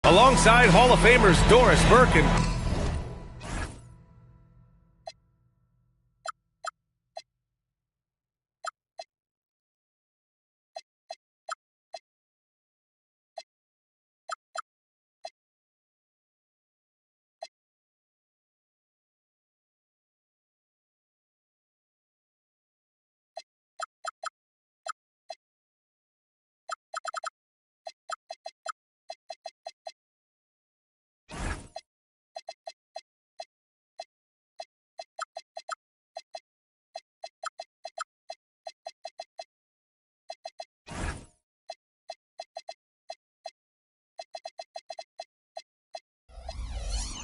alongside Hall of Famers Doris Burke and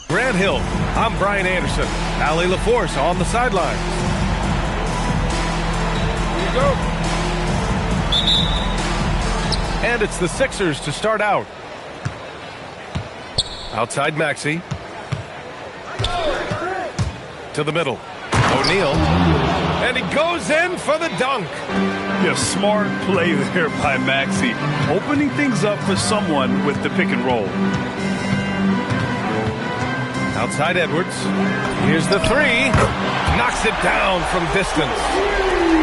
Grant Hill. I'm Brian Anderson. Allie LaForce on the sidelines. Here you go. And it's the Sixers to start out. Outside Maxey. To the middle. O'Neal. And he goes in for the dunk. Yeah, smart play there by Maxey. Opening things up for someone with the pick and roll. Outside Edwards. Here's the three. Knocks it down from distance.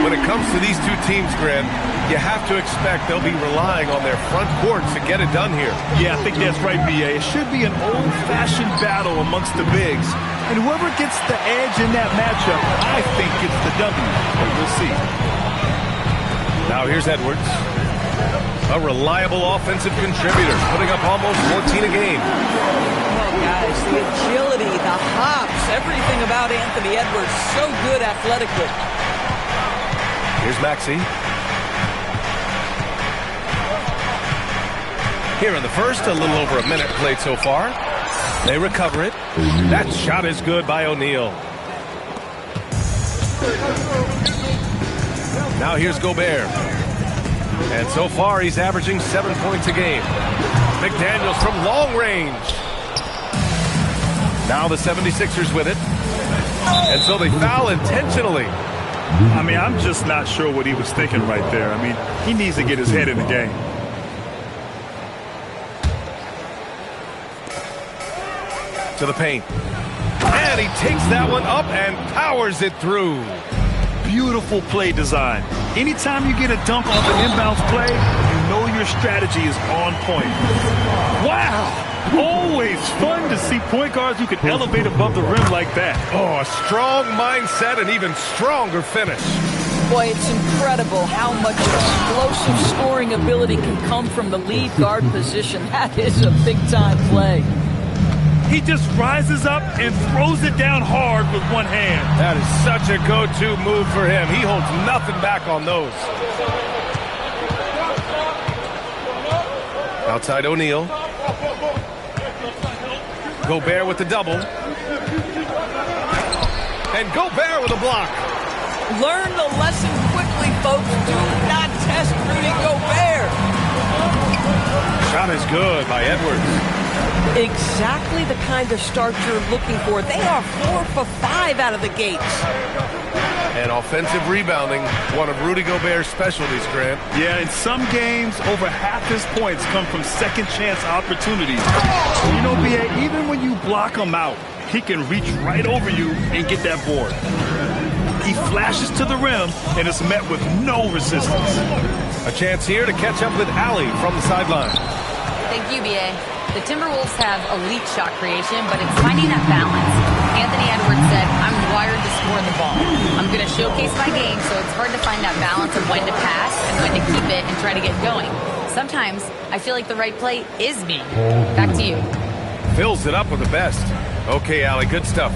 When it comes to these two teams, Grant, you have to expect they'll be relying on their front court to get it done here. Yeah, I think that's right, B.A. It should be an old-fashioned battle amongst the bigs. And whoever gets the edge in that matchup, I think gets the W. We'll see. Now here's Edwards. A reliable offensive contributor, putting up almost 14 a game. Guys, the agility, the hops, everything about Anthony Edwards, so good athletically. Here's Maxey. Here in the first, a little over a minute played so far. They recover it. That shot is good by O'Neal. Now here's Gobert. And so far, he's averaging 7 points a game. McDaniels from long range. Now the 76ers with it. And so they foul intentionally. I mean, I'm just not sure what he was thinking right there. I mean, he needs to get his head in the game. To the paint. And he takes that one up and powers it through. Beautiful play design. Anytime you get a dunk off an inbounds play, you know your strategy is on point. Wow! Always fun to see point guards who can elevate above the rim like that. Oh, a strong mindset and even stronger finish. Boy, it's incredible how much explosive scoring ability can come from the lead guard position. That is a big-time play. He just rises up and throws it down hard with one hand. That is such a go-to move for him. He holds nothing back on those. Outside O'Neal. Gobert with the double. And Gobert with a block. Learn the lesson quickly, folks. Do not test Rudy Gobert. Shot is good by Edwards. Exactly the kind of start you're looking for. They are 4 for 5 out of the gates. And offensive rebounding, one of Rudy Gobert's specialties, Grant. Yeah, in some games, over half his points come from second chance opportunities. You know, B.A., even when you block him out, he can reach right over you and get that board. He flashes to the rim and is met with no resistance. A chance here to catch up with Allie from the sideline. Thank you, B.A. The Timberwolves have elite shot creation, but it's finding that balance. Anthony Edwards said, I'm wired to score the ball. I'm going to showcase my game, so it's hard to find that balance of when to pass and when to keep it and try to get going. Sometimes I feel like the right play is me. Back to you. Fills it up with the best. Okay, Allie, good stuff.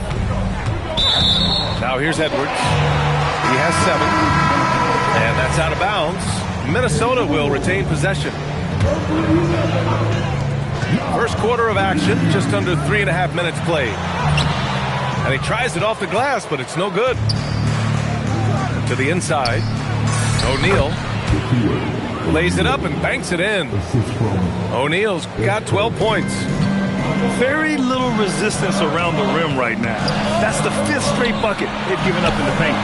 Now here's Edwards. He has 7. And that's out of bounds. Minnesota will retain possession. First quarter of action, just under 3.5 minutes played. And he tries it off the glass, but it's no good. To the inside. O'Neal lays it up and banks it in. O'Neal's got 12 points. Very little resistance around the rim right now. That's the 5th straight bucket they've given up in the paint.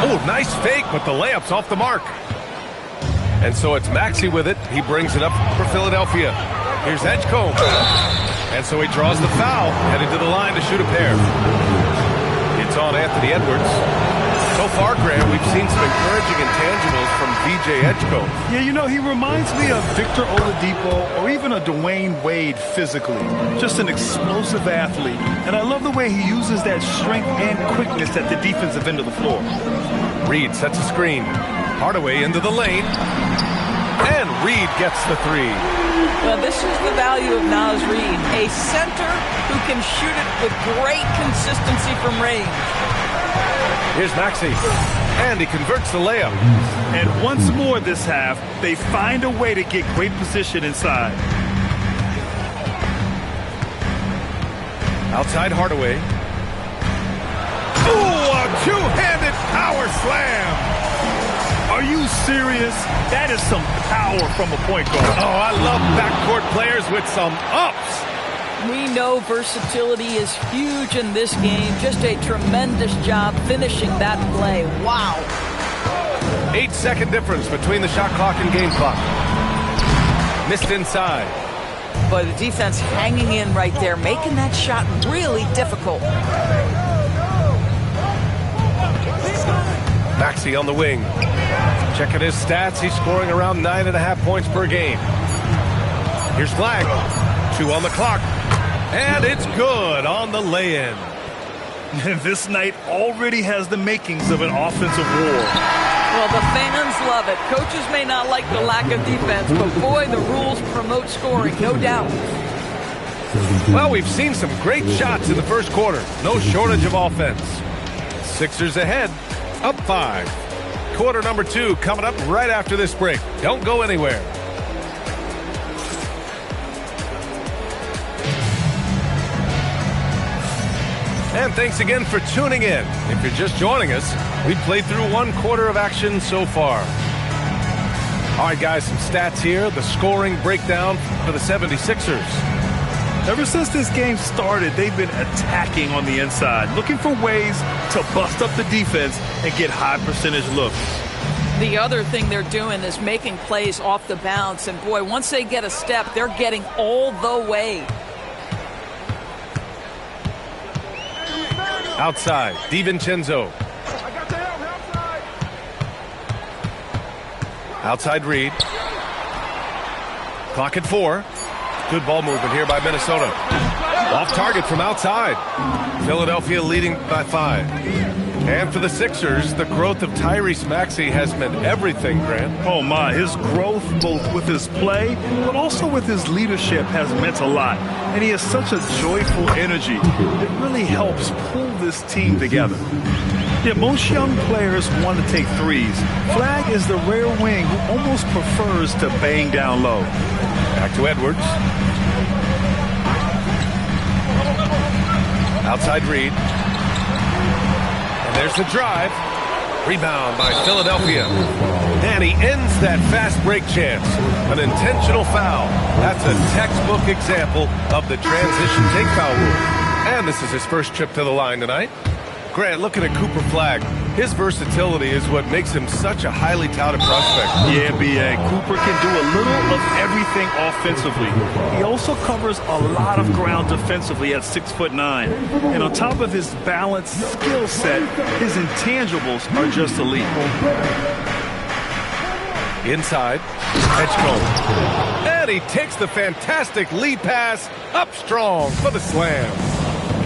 Oh, nice fake, but the layup's off the mark. And so it's Maxey with it. He brings it up for Philadelphia. Here's Edgecombe. And so he draws the foul, heading to the line to shoot a pair. It's on Anthony Edwards. So far, Grant, we've seen some encouraging intangibles from VJ Edgecombe. Yeah, you know, he reminds me of Victor Oladipo or even a Dwayne Wade physically. Just an explosive athlete. And I love the way he uses that strength and quickness at the defensive end of the floor. Reed sets a screen. Hardaway into the lane. And Reed gets the three. Well, this is the value of Naz Reid, a center who can shoot it with great consistency from range. Here's Maxey, and he converts the layup. And once more this half, they find a way to get great position inside. Outside Hardaway. Ooh, a two-handed power slam. Are you serious? That is some power from a point guard. Oh, I love backcourt players with some ups. We know versatility is huge in this game. Just a tremendous job finishing that play. Wow. 8-second difference between the shot clock and game clock. Missed inside. But the defense hanging in right there, making that shot really difficult. Maxey on the wing. Checking his stats, he's scoring around 9.5 points per game. Here's Flag. 2 on the clock. And it's good on the lay-in. This night already has the makings of an offensive war. Well, the fans love it. Coaches may not like the lack of defense, but boy, the rules promote scoring, no doubt. Well, we've seen some great shots in the first quarter. No shortage of offense. Sixers ahead, up 5. Quarter number 2 coming up right after this break. Don't go anywhere. And thanks again for tuning in. If you're just joining us, we've played through 1 quarter of action so far. All right, guys, some stats here. The scoring breakdown for the 76ers. Ever since this game started, they've been attacking on the inside, looking for ways to bust up the defense and get high percentage looks. The other thing they're doing is making plays off the bounce. And boy, once they get a step, they're getting all the way. Outside, DiVincenzo. Outside Reed. Clock at 4. Good ball movement here by Minnesota. Off target from outside. Philadelphia leading by 5. And for the Sixers, the growth of Tyrese Maxey has meant everything, Grant. Oh my, his growth both with his play, but also with his leadership has meant a lot. And he has such a joyful energy. It really helps pull this team together. Yeah, most young players want to take threes. Flag is the rare wing who almost prefers to bang down low. Back to Edwards. Outside Reed. And there's the drive. Rebound by Philadelphia. And he ends that fast break chance. An intentional foul. That's a textbook example of the transition take foul rule. And this is his first trip to the line tonight. Grant, looking at Cooper Flag, his versatility is what makes him such a highly touted prospect. Yeah, B.A. Cooper can do a little of everything offensively. He also covers a lot of ground defensively at 6'9". And on top of his balanced skill set, his intangibles are just elite. Inside, Edgecombe. And he takes the fantastic lead pass up strong for the slam.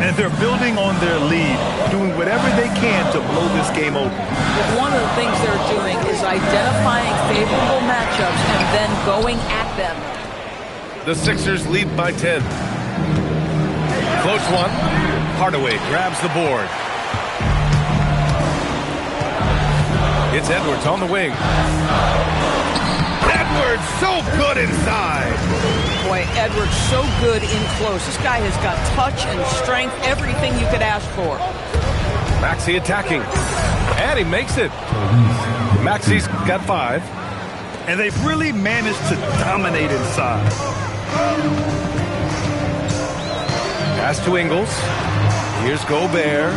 And they're building on their lead, doing whatever they can to blow this game open. One of the things they're doing is identifying favorable matchups and then going at them. The Sixers lead by 10. Close one. Hardaway grabs the board. It's Edwards on the wing. Edwards so good inside. Boy, Edwards so good in close. This guy has got touch and strength, everything you could ask for. Maxey attacking. And he makes it. Maxey's got 5. And they've really managed to dominate inside. Pass to Ingles. Here's Gobert.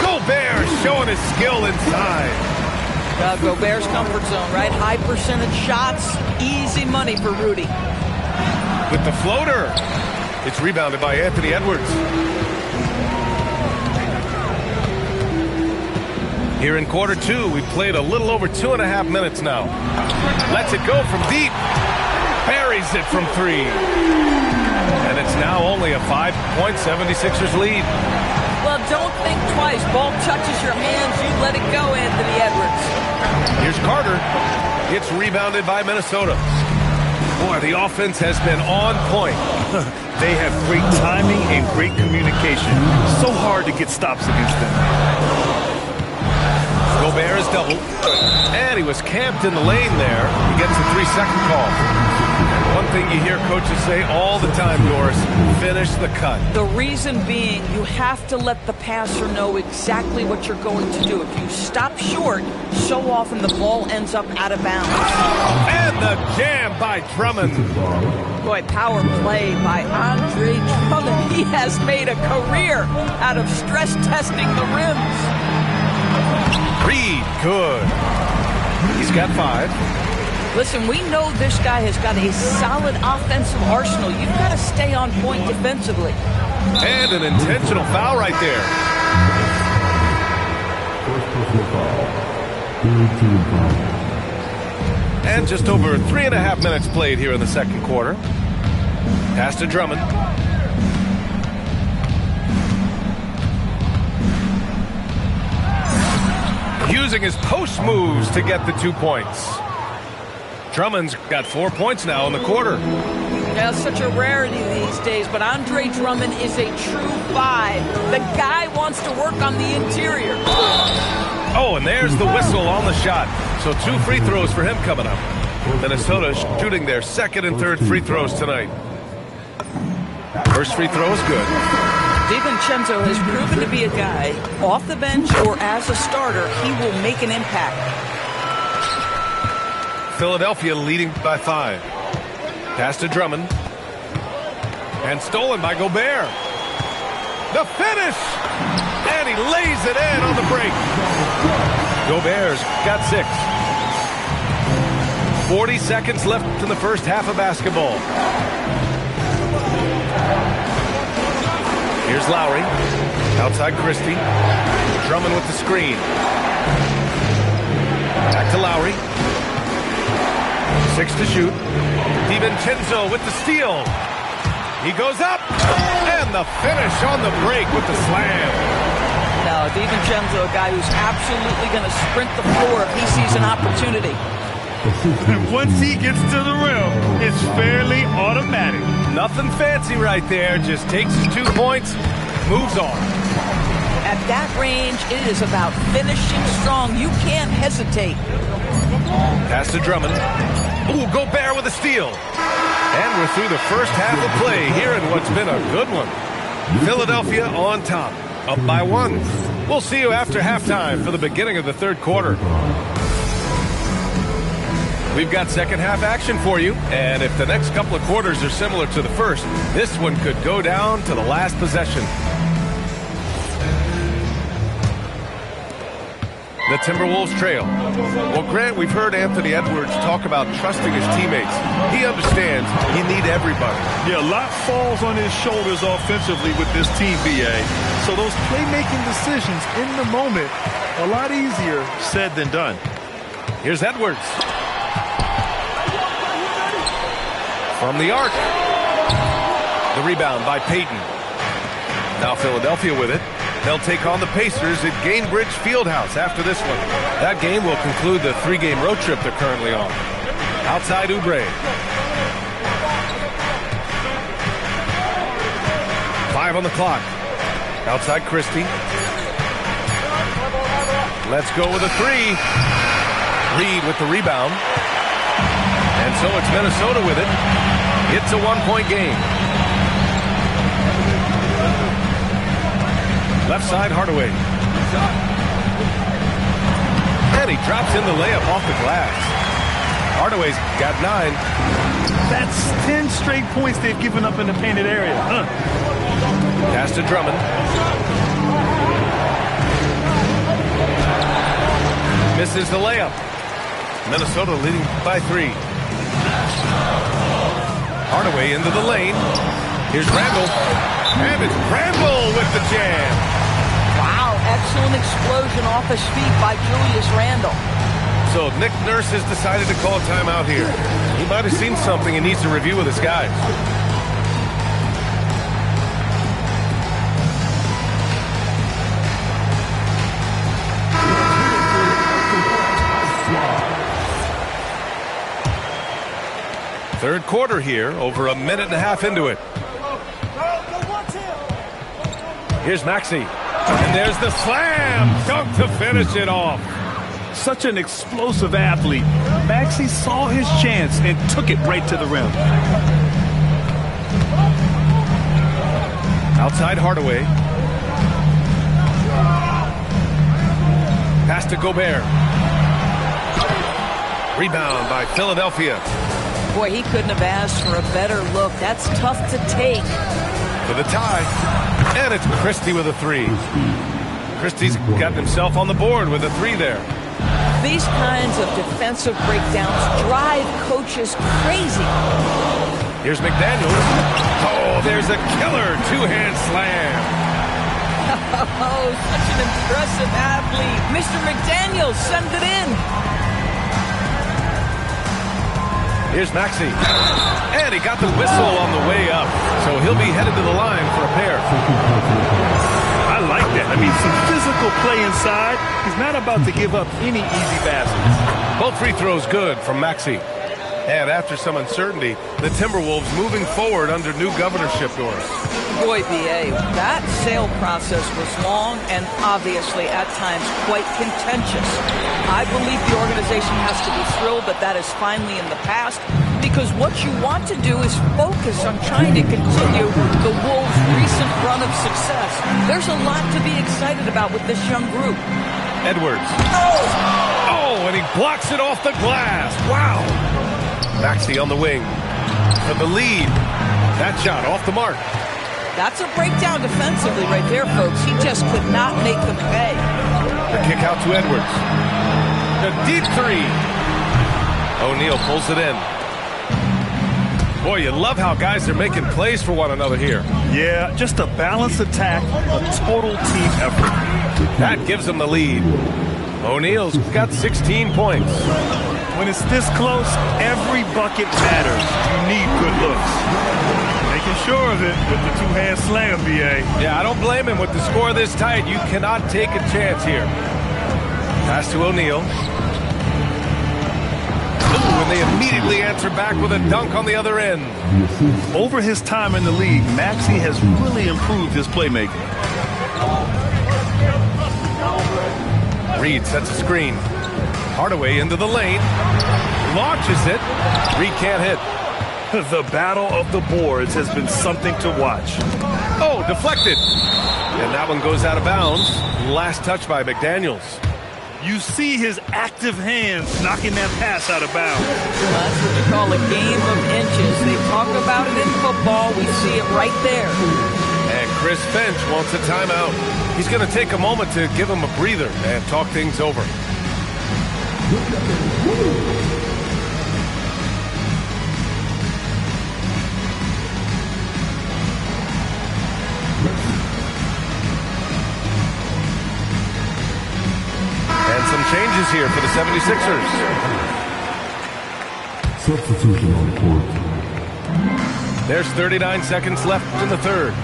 Gobert showing his skill inside. Gobert's comfort zone, right? High percentage shots, easy money for Rudy. with the floater. It's rebounded by Anthony Edwards. Here in quarter two, we've played a little over 2.5 minutes now. Lets it go from deep. Buries it from three. And it's now only a 5-point 76ers lead. Well, don't think twice. Ball touches your hands, you let it go, Anthony Edwards. Here's Carter. It's rebounded by Minnesota. Boy, the offense has been on point. They have great timing and great communication. So hard to get stops against them. Gobert is doubled. And he was camped in the lane there. He gets a 3-second call. One thing you hear coaches say all the time, Doris, finish the cut. The reason being, you have to let the passer know exactly what you're going to do. If you stop short, so often the ball ends up out of bounds. And the jam by Drummond. Boy, power play by Andre Drummond. He has made a career out of stress testing the rims. Reed, good. He's got 5. Listen, we know this guy has got a solid offensive arsenal. You've got to stay on point defensively. And an intentional foul right there. And just over 3.5 minutes played here in the second quarter. Pass to Drummond. Using his post moves to get the 2 points. Drummond's got 4 points now in the quarter. Yeah, such a rarity these days, but Andre Drummond is a true 5. The guy wants to work on the interior. Oh, and there's the whistle on the shot. So 2 free throws for him coming up. Minnesota shooting their second and third free throws tonight. First free throw is good. DiVincenzo has proven to be a guy, off the bench or as a starter, he will make an impact. Philadelphia leading by 5. Pass to Drummond. And stolen by Gobert. The finish! And he lays it in on the break. Gobert's got 6. 40 seconds left in the first half of basketball. Here's Lowry. Outside Christie. Drummond with the screen. Back to Lowry. 6 to shoot. DiVincenzo with the steal. He goes up. And the finish on the break with the slam. No, DiVincenzo, a guy who's absolutely going to sprint the floor if he sees an opportunity. Once he gets to the rim, it's fairly automatic. Nothing fancy right there. Just takes his 2 points, moves on. At that range, it is about finishing strong. You can't hesitate. Pass to Drummond. Ooh, Gobert with a steal. And we're through the first half of play here in what's been a good one. Philadelphia on top, up by 1. We'll see you after halftime for the beginning of the third quarter. We've got second half action for you, and if the next couple of quarters are similar to the first, this one could go down to the last possession. The Timberwolves trail. Well, Grant, we've heard Anthony Edwards talk about trusting his teammates. He understands you need everybody. Yeah, a lot falls on his shoulders offensively with this team, BA. So those playmaking decisions in the moment, a lot easier said than done. Here's Edwards. From the arc. The rebound by Payton. Now Philadelphia with it. They'll take on the Pacers at Gainbridge Fieldhouse after this one. That game will conclude the 3-game road trip they're currently on. Outside Oubre. 5 on the clock. Outside Christie. Let's go with a 3. Reed with the rebound. And so it's Minnesota with it. It's a 1-point game. Left side, Hardaway. And he drops in the layup off the glass. Hardaway's got 9. That's 10 straight points they've given up in the painted area. Pass to Drummond. Misses the layup. Minnesota leading by 3. Hardaway into the lane. Here's Randall. And it's Randall with the jam. Wow, excellent explosion off his feet by Julius Randall. So Nick Nurse has decided to call a timeout here. He might have seen something and needs to review with his guys. Third quarter here, over a minute and a half into it. Here's Maxey. And there's the slam dunk to finish it off. Such an explosive athlete. Maxey saw his chance and took it right to the rim. Outside Hardaway. Pass to Gobert. Rebound by Philadelphia. Boy, he couldn't have asked for a better look. That's tough to take. For the tie. And it's Christie with a three. Christie's got himself on the board with a three there. These kinds of defensive breakdowns drive coaches crazy. Here's McDaniels. Oh, there's a killer two-hand slam. Oh, such an impressive athlete. Mr. McDaniels sends it in. Here's Maxey. And he got the whistle on the way up. So he'll be headed to the line for a pair. I like that. I mean, some physical play inside. He's not about to give up any easy baskets. Both free throws good from Maxey. And after some uncertainty, the Timberwolves moving forward under new governorship doors. Boy, B.A., that sale process was long and obviously at times quite contentious. I believe the organization has to be thrilled that that is finally in the past, because what you want to do is focus on trying to continue the Wolves' recent run of success. There's a lot to be excited about with this young group. Edwards. Oh, and he blocks it off the glass. Wow. Maxey on the wing for the lead. That shot off the mark. That's a breakdown defensively right there, folks. He just could not make them pay. The kick out to Edwards. The deep three. O'Neal pulls it in. Boy, you love how guys are making plays for one another here. Yeah, just a balanced attack, a total team effort. That gives them the lead. O'Neal's got 16 points. When it's this close, every bucket matters. You need good looks. Making sure of it with the two-hand slam, B.A. Yeah, I don't blame him with the score this tight. You cannot take a chance here. Pass to O'Neal. Ooh, and they immediately answer back with a dunk on the other end. Over his time in the league, Maxey has really improved his playmaking. Reed sets a screen. Hardaway into the lane. Launches it. Reed can't hit. The battle of the boards has been something to watch. Oh, deflected. And that one goes out of bounds. Last touch by McDaniels. You see his active hands knocking that pass out of bounds. That's what you call a game of inches. They talk about it in football. We see it right there. And Chris Finch wants a timeout. He's going to take a moment to give him a breather and talk things over. And some changes here for the 76ers. Substitution on court. There's 39 seconds left in the third.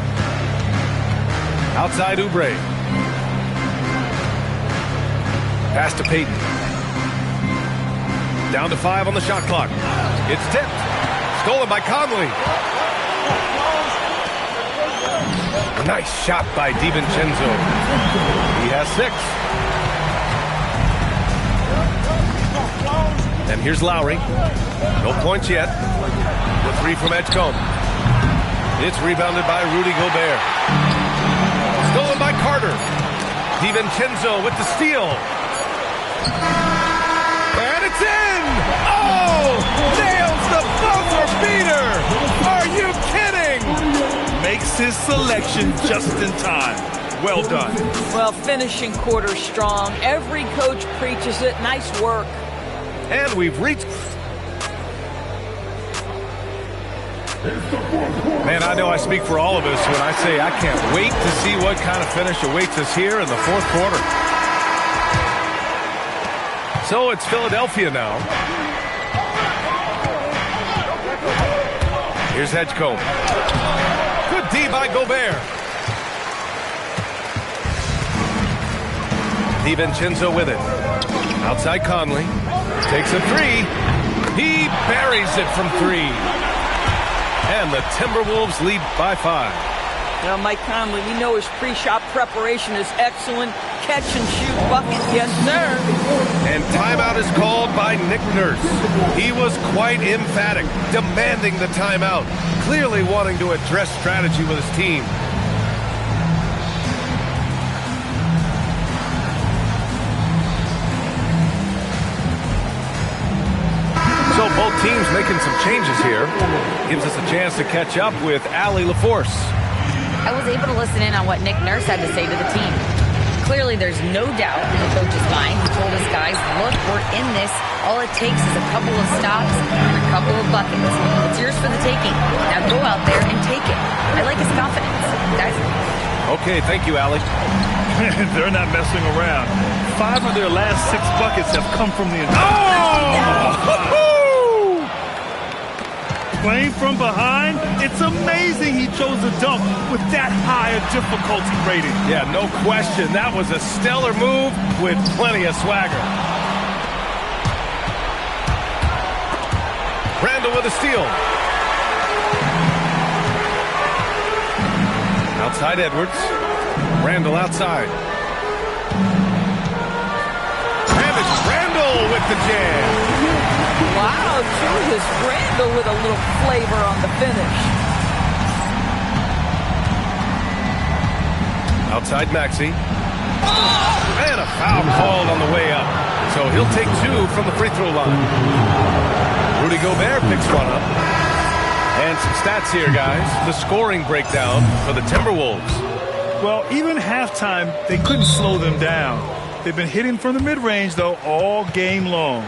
Outside Oubre. Pass to Payton. Down to 5 on the shot clock. It's tipped. Stolen by Conley. Nice shot by DiVincenzo. He has 6. And here's Lowry. No points yet. The 3 from Edgecombe. It's rebounded by Rudy Gobert. Stolen by Carter. DiVincenzo with the steal. And it's in! Oh! Nails the buzzer beater! Are you kidding? Makes his selection just in time. Well done. Well, finishing quarter strong. Every coach preaches it. Nice work. And we've reached... Man, I know I speak for all of us when I say I can't wait to see what kind of finish awaits us here in the fourth quarter. So it's Philadelphia now. Here's Edgecombe. Good D by Gobert. DiVincenzo with it. Outside Conley. Takes a three. He buries it from three. And the Timberwolves lead by 5. Now, Mike Conley, we know his pre-shot preparation is excellent. Catch and shoot bucket, yes, sir. And timeout is called by Nick Nurse. He was quite emphatic, demanding the timeout, clearly wanting to address strategy with his team. So both teams making some changes here. Gives us a chance to catch up with Allie LaForce. I was able to listen in on what Nick Nurse had to say to the team. Clearly, there's no doubt in the coach's mind. He told his guys, look, we're in this. All it takes is a couple of stops and a couple of buckets. It's yours for the taking. Now go out there and take it. I like his confidence. Guys. Okay, thank you, Allie. They're not messing around. 5 of their last 6 buckets have come from the... Playing from behind, it's amazing he chose a dunk with that high a difficulty rating. Yeah, no question. That was a stellar move with plenty of swagger. Randall with a steal. Outside Edwards. Randall outside. And it's Randall with the jam. Wow, Julius Randle with a little flavor on the finish. Outside Maxey. And a foul called on the way up. So he'll take 2 from the free throw line. Rudy Gobert picks one up. And some stats here, guys. The scoring breakdown for the Timberwolves. Well, even halftime, they couldn't slow them down. They've been hitting from the mid-range, though, all game long.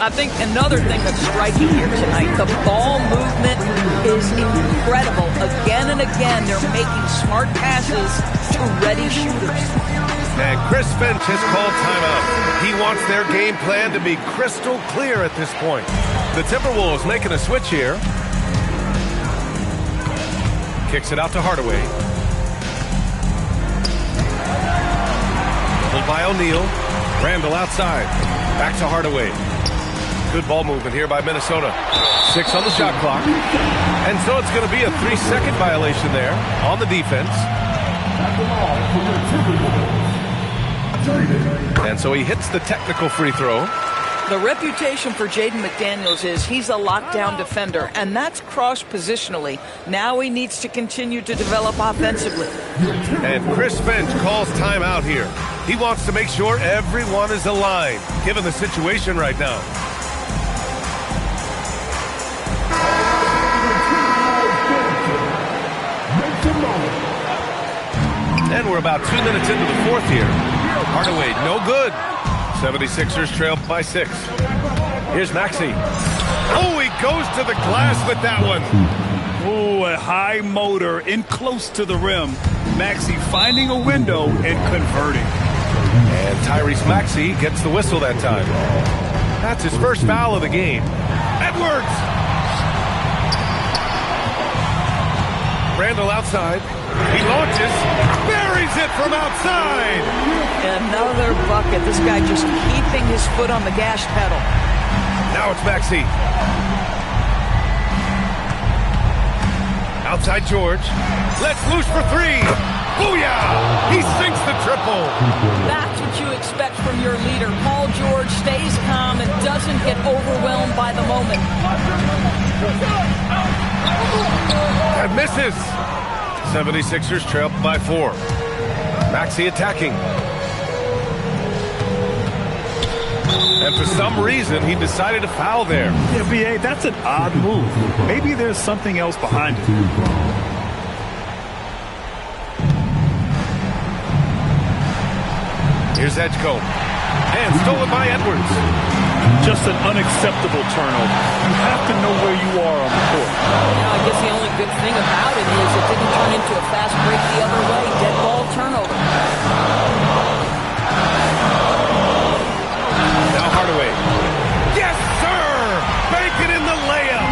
I think another thing that's striking here tonight, the ball movement is incredible. Again and again, they're making smart passes to ready shooters. And Chris Finch has called timeout. He wants their game plan to be crystal clear at this point. The Timberwolves making a switch here. Kicks it out to Hardaway. Pulled by O'Neal. Randall outside. Back to Hardaway. Good ball movement here by Minnesota. 6 on the shot clock. And so it's going to be a 3-second violation there on the defense. And so he hits the technical free throw. The reputation for Jaden McDaniels is he's a lockdown defender, and that's cross-positionally. Now he needs to continue to develop offensively. And Chris Finch calls timeout here. He wants to make sure everyone is aligned, given the situation right now. And we're about 2 minutes into the fourth here. Hardaway, no good. 76ers trail by 6. Here's Maxey. Oh, he goes to the glass with that one. Oh, a high motor in close to the rim. Maxey finding a window and converting. And Tyrese Maxey gets the whistle that time. That's his first foul of the game. Edwards! Randall outside. He launches, buries it from outside. Another bucket. This guy just keeping his foot on the gas pedal. Now it's Maxey. Outside George. Let's loose for 3. Booyah! He sinks the triple. That's what you expect from your leader. Paul George stays calm and doesn't get overwhelmed by the moment. And misses. 76ers trail by 4. Maxey attacking. And for some reason, he decided to foul there. Yeah, B.A., that's an odd move. Maybe there's something else behind it. Here's Edgecombe. And stolen by Edwards. Just an unacceptable turnover. You have to know where you are on the court. I guess the only good thing about it is it didn't turn into a fast break the other way. Dead ball turnover. Now Hardaway. Yes, sir! Bacon in the layup.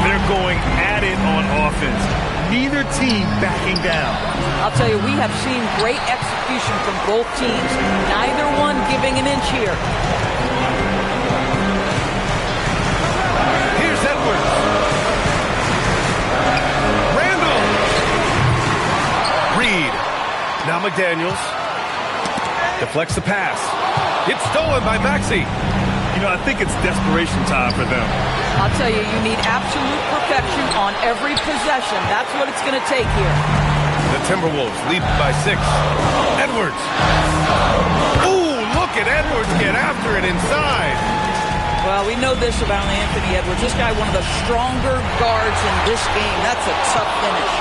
They're going at it on offense. Neither team backing down. I'll tell you, we have seen great execution from both teams. Neither one giving an inch here. Here's Edwards. Randall. Reed. Now McDaniels. Deflects the pass. It's stolen by Maxey. You know, I think it's desperation time for them. I'll tell you, you need absolute perfection on every possession. That's what it's going to take here. The Timberwolves lead by 6. Edwards. Ooh, look at Edwards get after it inside. Well, we know this about Anthony Edwards. This guy, one of the stronger guards in this game. That's a tough finish.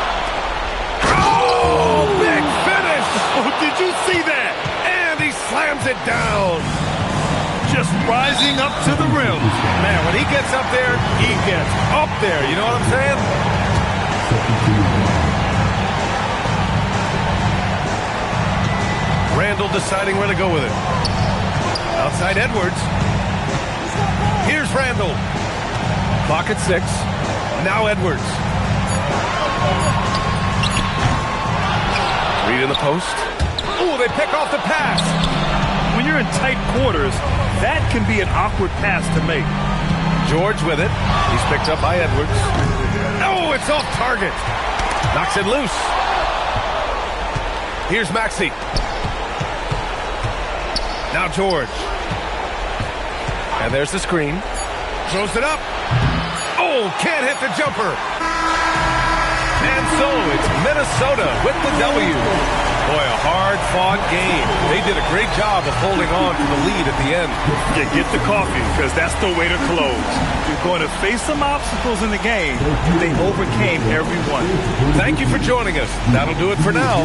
Oh, big finish. Oh, did you see that? And he slams it down. Just rising up to the rim. Man, when he gets up there, he gets up there. You know what I'm saying? Randall deciding where to go with it. Outside Edwards. Here's Randall. Clock at 6. Now Edwards. Reed in the post. Ooh, they pick off the pass. When you're in tight quarters, that can be an awkward pass to make. George with it. He's picked up by Edwards. Oh, it's off target. Knocks it loose. Here's Maxey. Now George. And there's the screen. Throws it up. Oh, can't hit the jumper. And so it's Minnesota with the W. Boy, a hard-fought game. They did a great job of holding on to the lead at the end. Yeah, get the coffee, because that's the way to close. You're going to face some obstacles in the game. They overcame every one. Thank you for joining us. That'll do it for now.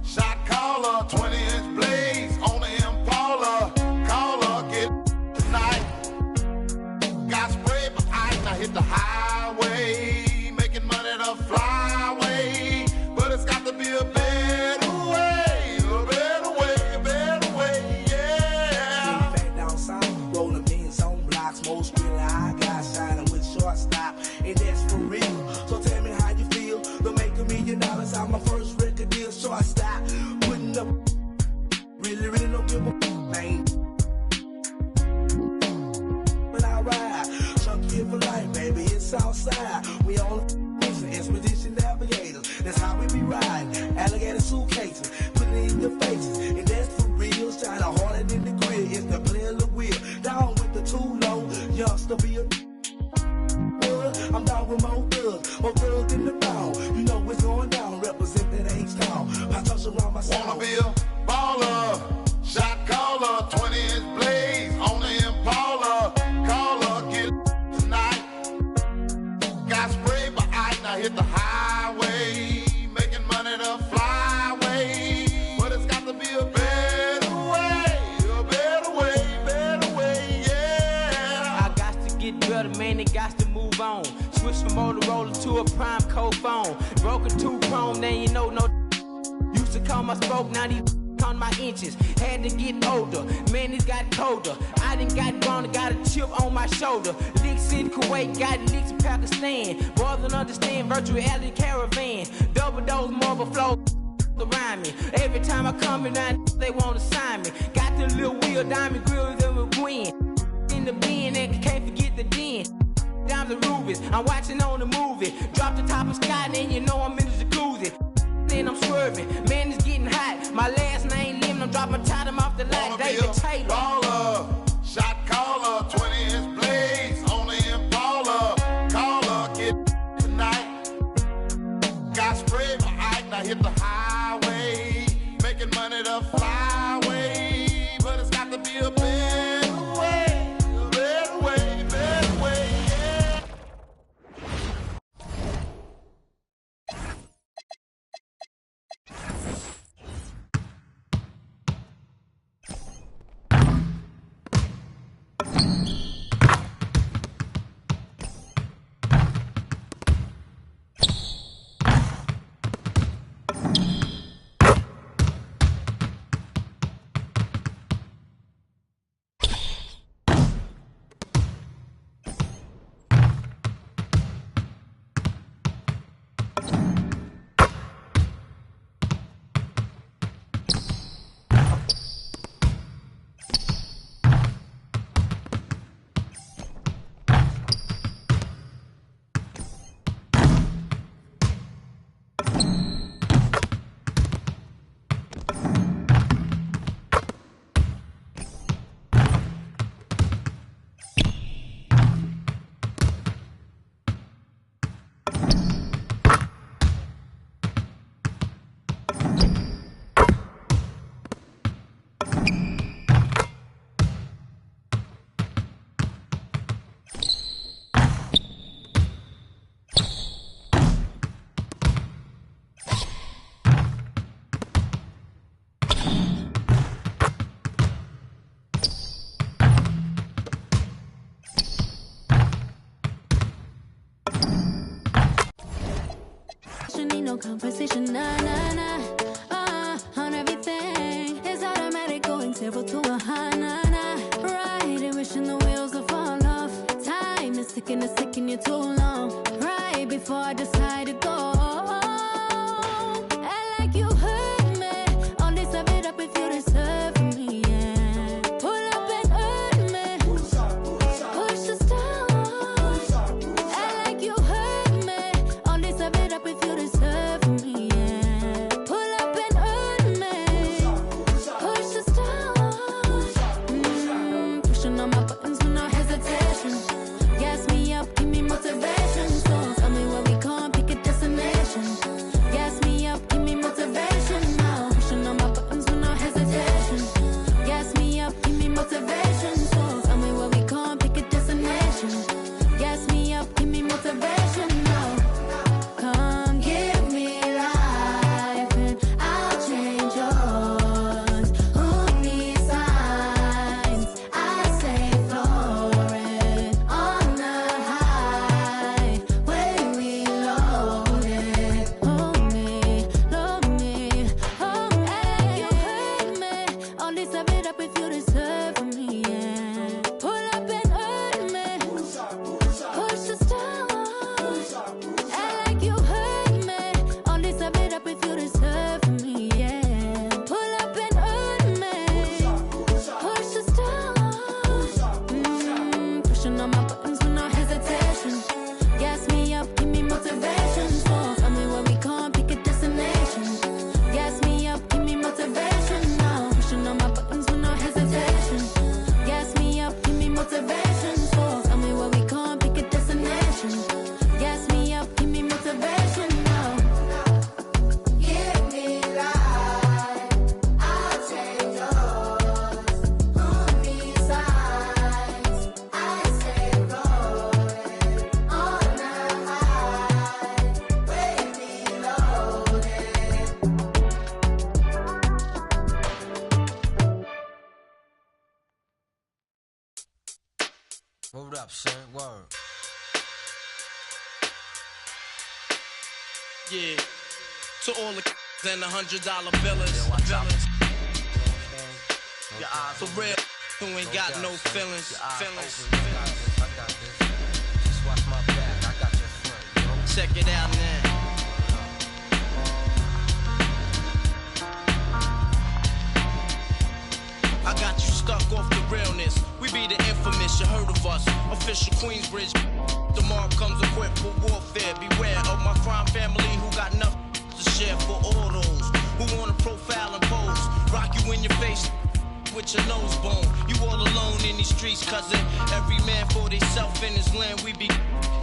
Shot caller, 20-inch blades on the Impala. Caller, get tonight. Got sprayed by ice, I hit the highway. Making money to fly away. But it's got to be a better way. A better way, a better way, yeah. Back down south, rolling beans on blocks. Most really I got shining with shortstop. And that's for real. So tell me how you feel. To make $1 million out my first record deal. So I stop putting up. Really don't give a man. But I ride, chunky here for life, baby. It's outside. We on the expedition navigators. That's how we be riding. Alligator suitcases, put it in your faces. And that's for real. Shine harder than the grill. It's the player of the wheel. Down with the too low. Youngster be a. I'm down with more thugs in the pound. You know what's going down, represent that H-Town. I touch around my sound. Wanna be a baller, shot caller, 20-inch blades on the Impala. Caller, get tonight. Got sprayed by ice, I hit the highway. Making money to fly away. But it's got to be a better way, yeah. I got to get better, man, it got to move on. Switch from Motorola to a prime code phone. Broke a 2-chrome, then you know no. Used to call my spoke, now these on my inches. Had to get older, man, it got colder. I done got grown, got a chip on my shoulder. Licks in Kuwait, got licks in Pakistan. Boys don't understand virtual reality caravan. Double dose marble flow around me. Every time I come around, they want to sign me. Got the little wheel, diamond grills that will win. In the bin, and can't forget the den. Down the rubies, I'm watching on the movie. Drop the top of sky, and you know I'm in the jacuzzi. Then I'm swerving, man, it's getting hot. My last name Lim, I'm dropping time off the light. David Taylor. Baller, shot caller, 20-inch blades on the Impala. Caller, get tonight. no conversation, nah, nah, nah. On everything, it's automatic, going 0 to a high, nah, nah. Right, and wishing the wheels will fall off. Time is ticking, it's taking you too long. Right before I decide to go. Act like you heard me. Only serve it up if you deserve me, yeah. Pull up and hurt me. Push the stars. Act like you heard me. Only serve it up if you deserve me, yeah. Pull up and hurt me. Push the stars. Pushing on my buttons with no hesitation. Gas me up, give me motivation. So tell me where we going, pick a destination. Gas me up, give me motivation now. Pushing on my buttons with no hesitation. Gas me up, give me motivation. So tell me where we going, pick a destination. Gas me up, give me motivation now. Come give me life and I'll change yours. Who needs signs? I say floating on the highway we loaded. Hold me, hold me, you hurt me. Only serve it up if you deserve me, yeah. Pull up and hurt me. Push the stars. Act like you hurt me. Only serve it up if you deserve me, yeah. Pull up and hurt me. Push the stars. Pushing on my buttons with no hesitation. Gas me up, give me motivation. So tell me where we going, pick a destination. Gas me up, give me motivation now. Pushing on my buttons with no hesitation. Gas me up, give me motivation. So tell me where we going, pick a destination. Gas me up, give me motivation now. Give me life, I'll change yours. Who needs signs? I stay rolling on the highway we loaded. Word up, son. Word. Yeah, to all the and $100 billers. For real, who ain't got no feelings. Just watch my back. I got your front. Check it out now. I got you stuck off the realness. We be the infamous, you heard of us. Official Queensbridge. Tomorrow comes equipped for warfare. Beware of my crime family who got nothing to share for all those who wanna profile and pose. Rock you in your face with your nose bone. You all alone in these streets, cousin. Every man for theyself in his land. We be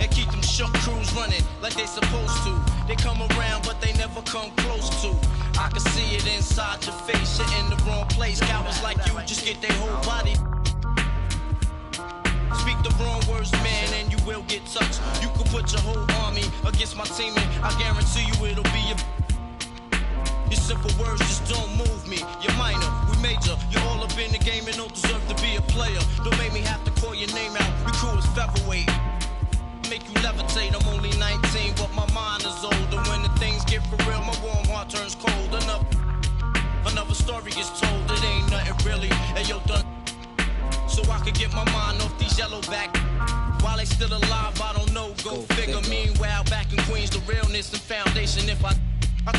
and keep them shook crews running like they supposed to. They come around, but they never come close to. I can see it inside your face. You're in the wrong place. Cowards like you just get their whole body. Speak the wrong words, man, and you will get touched. You could put your whole army against my team, and I guarantee you it'll be your simple words just don't move me. You're minor, we major. You're all up in the game and don't deserve to be a player. Don't make me have to call your name out. Your crew is featherweight. Make you levitate. I'm only 19, but my mind is older. When the things get for real, my warm heart turns cold. Another story gets told. It ain't nothing really. And yo, done. So I could get my mind off these yellow back. While they still alive, I don't know. Go figure. Meanwhile, back in Queens, the realness and foundation. If I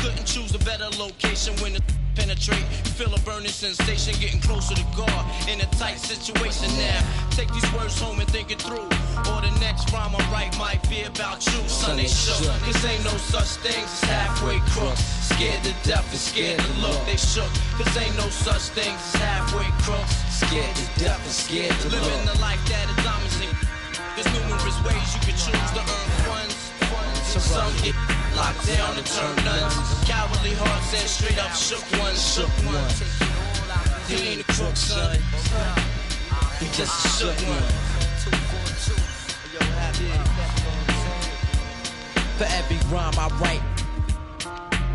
couldn't choose a better location when the penetrate, you feel a burning sensation, getting closer to God in a tight situation now. Take these words home and think it through, or the next rhyme I write might be about you. Son, they shook, cause ain't no such things as halfway crooks. Scared to death and scared to look, they shook, cause ain't no such things as halfway crooks. Scared to death and scared to look. Living the life that is diamonds in. There's numerous ways you can choose to earn funds. Some get locked down and turn nuns. Cowardly hearts and straight up shook ones. He ain't a crook, son. He just a shook one. For every rhyme I write,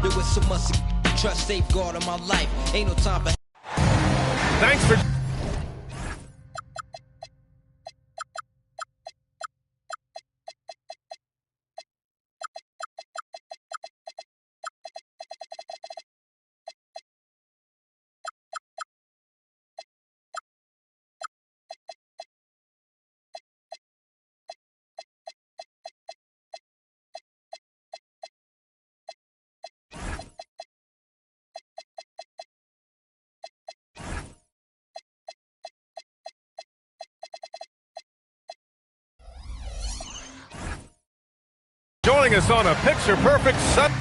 there was so much trust safeguard in my life. Ain't no time for. Thanks for putting us on a picture-perfect Sunday.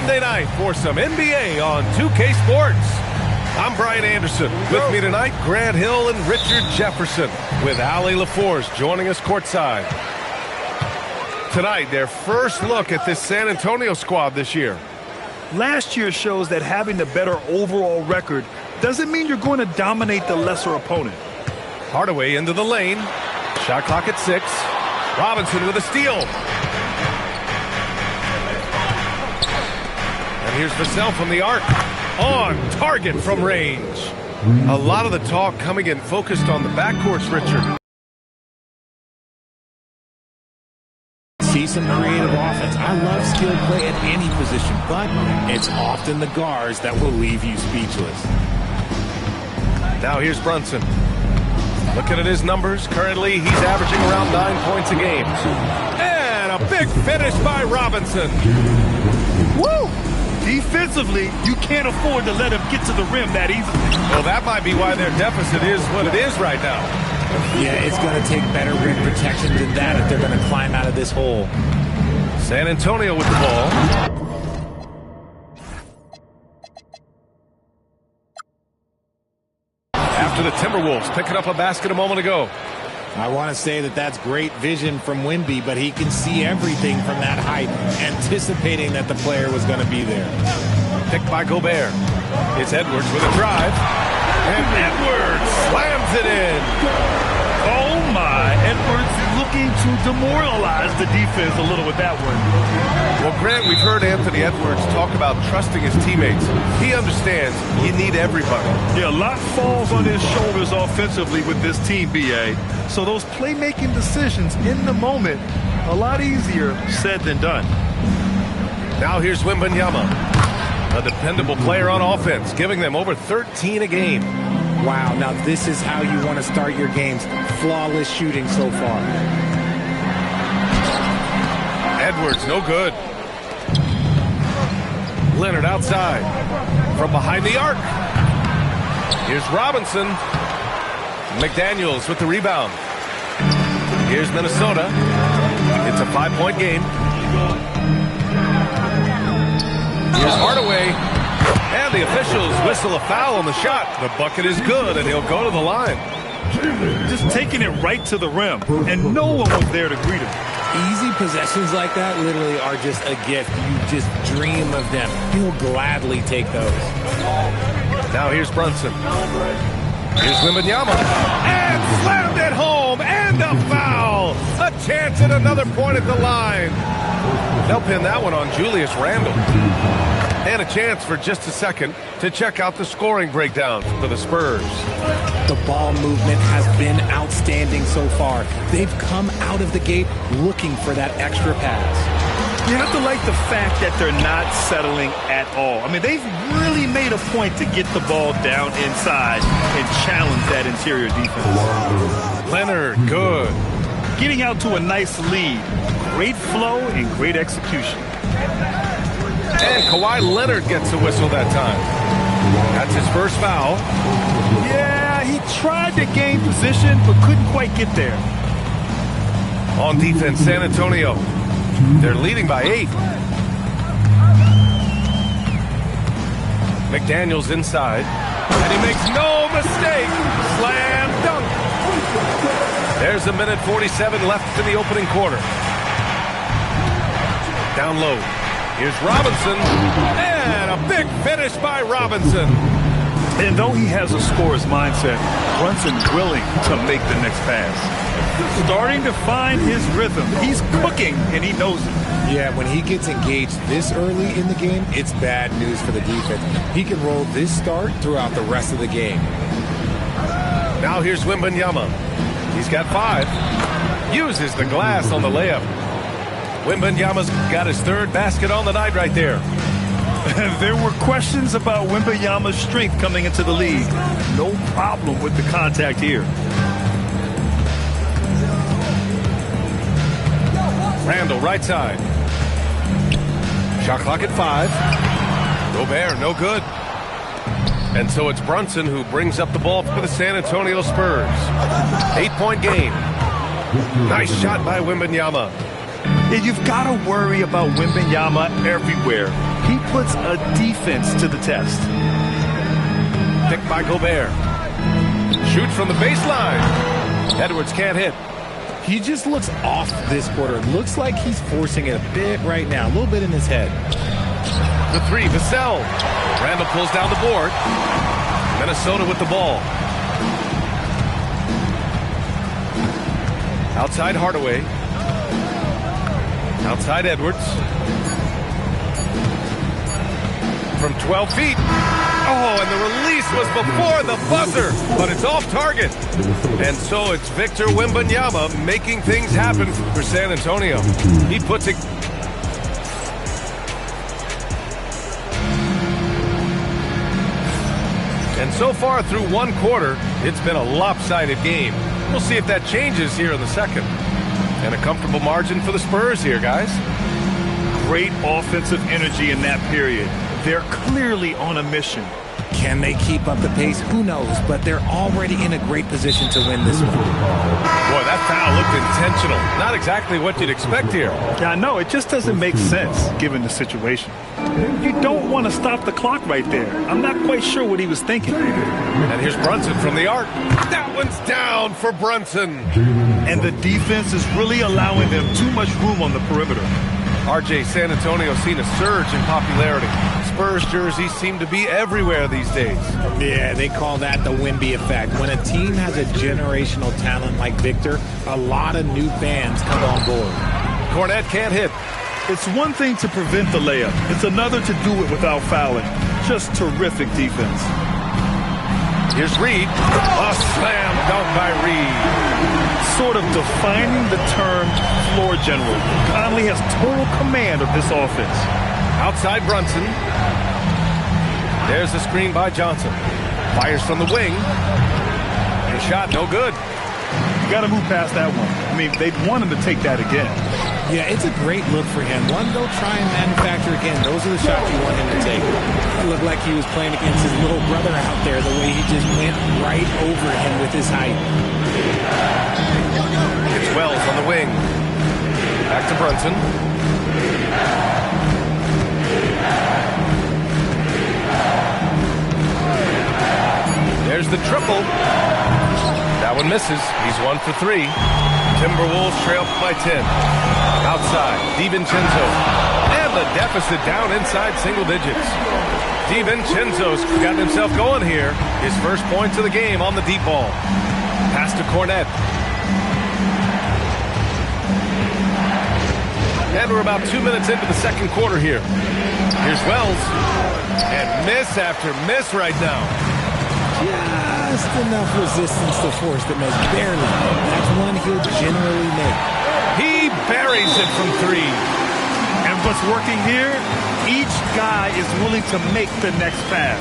Sunday night for some NBA on 2K Sports. I'm Brian Anderson. With me tonight, Grant Hill and Richard Jefferson, with Allie LaForce joining us courtside. Tonight, their first look at this San Antonio squad this year. Last year shows that having the better overall record doesn't mean you're going to dominate the lesser opponent. Hardaway into the lane. Shot clock at 6. Robinson with a steal. Here's Vassell from the arc. On target from range. A lot of the talk coming in focused on the backcourts, Richard. See some creative offense. I love skill play at any position, but it's often the guards that will leave you speechless. Now here's Brunson. Looking at his numbers, currently he's averaging around 9 points a game. And a big finish by Robinson. Woo! Defensively, you can't afford to let him get to the rim that easily. Well, that might be why their deficit is what it is right now. Yeah, it's going to take better rim protection than that if they're going to climb out of this hole. San Antonio with the ball. After the Timberwolves picking up a basket a moment ago. I want to say that that's great vision from Wemby, but he can see everything from that height, anticipating that the player was going to be there. Picked by Gobert. It's Edwards with a drive. And Edwards slams it in. Oh, my. Edwards looking to demoralize the defense a little with that one. Well, Grant, we've heard Anthony Edwards talk about trusting his teammates. He understands you need everybody. Yeah, a lot falls on his shoulders offensively with this team, BA. So those playmaking decisions in the moment, a lot easier said than done. Now here's Wembanyama, a dependable player on offense, giving them over 13 a game. Wow, now this is how you want to start your games. Flawless shooting so far. Edwards, no good. Leonard outside. From behind the arc. Here's Robinson. McDaniels with the rebound. Here's Minnesota. It's a 5-point game. Here's Hardaway. And the officials whistle a foul on the shot. The bucket is good, and he'll go to the line. Just taking it right to the rim, and no one was there to greet him. Easy possessions like that literally are just a gift. You just dream of them. He'll gladly take those. Now here's Brunson. Here's Wembanyama. And slammed it home. And a foul. A chance at another point at the line. They'll pin that one on Julius Randle. And a chance for just a second to check out the scoring breakdown for the Spurs. The ball movement has been outstanding so far. They've come out of the gate looking for that extra pass. You have to like the fact that they're not settling at all. I mean, they've really made a point to get the ball down inside and challenge that interior defense. Leonard, good. Getting out to a nice lead. Great flow and great execution. And Kawhi Leonard gets a whistle that time. That's his first foul. Yeah, he tried to gain position but couldn't quite get there. On defense, San Antonio. They're leading by 8. McDaniels inside. And he makes no mistake. Slam dunk. There's a minute 47 left in the opening quarter. Down low. Here's Robinson. And a big finish by Robinson. And though he has a scorer's mindset, Brunson's willing to make the next pass. Starting to find his rhythm. He's cooking, and he knows it. Yeah, when he gets engaged this early in the game, it's bad news for the defense. He can roll this start throughout the rest of the game. Now here's Wembanyama. He's got 5. Uses the glass on the layup. Wembanyama's got his 3rd basket on the night right there. There were questions about Wembanyama's strength coming into the league. No problem with the contact here. Randall, right side. Shot clock at 5. Gobert, no good. And so it's Brunson who brings up the ball for the San Antonio Spurs. 8-point game. Nice shot by Wembanyama. Yeah, you've got to worry about Wembanyama everywhere. He puts a defense to the test. Picked by Gobert. Shoots from the baseline. Edwards can't hit. He just looks off this quarter. Looks like he's forcing it a bit right now. A little bit in his head. The 3, Vassell. Randall pulls down the board. Minnesota with the ball. Outside Hardaway. Outside Edwards. From 12 feet. Oh, and the release was before the buzzer, but it's off target. And so it's Victor Wembanyama making things happen for San Antonio. He puts it. And so far through 1 quarter, it's been a lopsided game. We'll see if that changes here in the second. And a comfortable margin for the Spurs here, guys. Great offensive energy in that period. They're clearly on a mission. Can they keep up the pace? Who knows? But they're already in a great position to win this one. Boy, that foul looked intentional. Not exactly what you'd expect here. Yeah, I know. It just doesn't make sense given the situation. You don't want to stop the clock right there. I'm not quite sure what he was thinking. And here's Brunson from the arc. That one's down for Brunson. And the defense is really allowing them too much room on the perimeter. RJ, San Antonio's seen a surge in popularity. Spurs jerseys seem to be everywhere these days. Yeah, they call that the Wemby effect. When a team has a generational talent like Victor, a lot of new fans come on board. Cornette can't hit. It's one thing to prevent the layup. It's another to do it without fouling. Just terrific defense. Here's Reed. A slam dunk by Reed. Sort of defining the term floor general. Conley has total command of this offense. Outside Brunson. There's the screen by Johnson. Fires from the wing. The shot no good. You got to move past that one. I mean, they'd want him to take that again. Yeah, it's a great look for him. One, they'll try and manufacture again. Those are the shots you want him to take. It looked like he was playing against his little brother out there, the way he just went right over him with his height. It's Wells on the wing. Back to Brunson. There's the triple. That one misses. He's 1 for 3. Timberwolves trail by 10. Outside, DiVincenzo. And the deficit down inside single digits. DiVincenzo's gotten himself going here. His first points of the game on the deep ball. Pass to Cornette. And we're about 2 minutes into the second quarter here. Here's Wells. And miss after miss right now. Just enough resistance to force the miss. Barely. That's one he'll generally make. He buries it from 3. And what's working here, each guy is willing to make the next pass.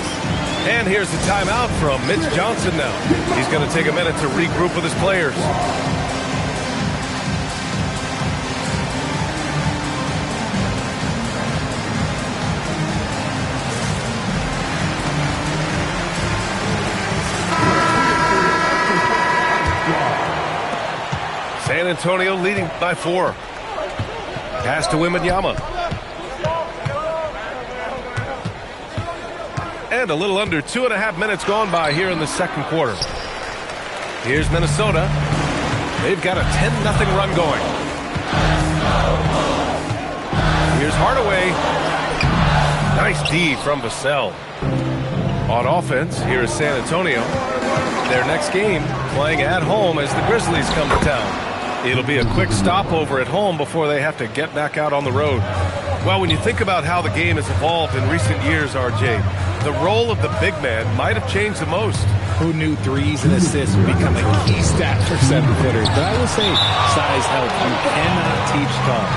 And here's the timeout from Mitch Johnson now. He's going to take a minute to regroup with his players. San Antonio leading by 4. Pass to Wembanyama. And a little under 2.5 minutes gone by here in the second quarter. Here's Minnesota. They've got a 10-0 run going. Here's Hardaway. Nice D from Vassell. On offense, here is San Antonio. Their next game playing at home as the Grizzlies come to town. It'll be a quick stopover at home before they have to get back out on the road. Well, when you think about how the game has evolved in recent years, RJ, the role of the big man might have changed the most. Who knew threes and assists would become a key stat for 7-footers? But I will say, size helps. You cannot teach tall.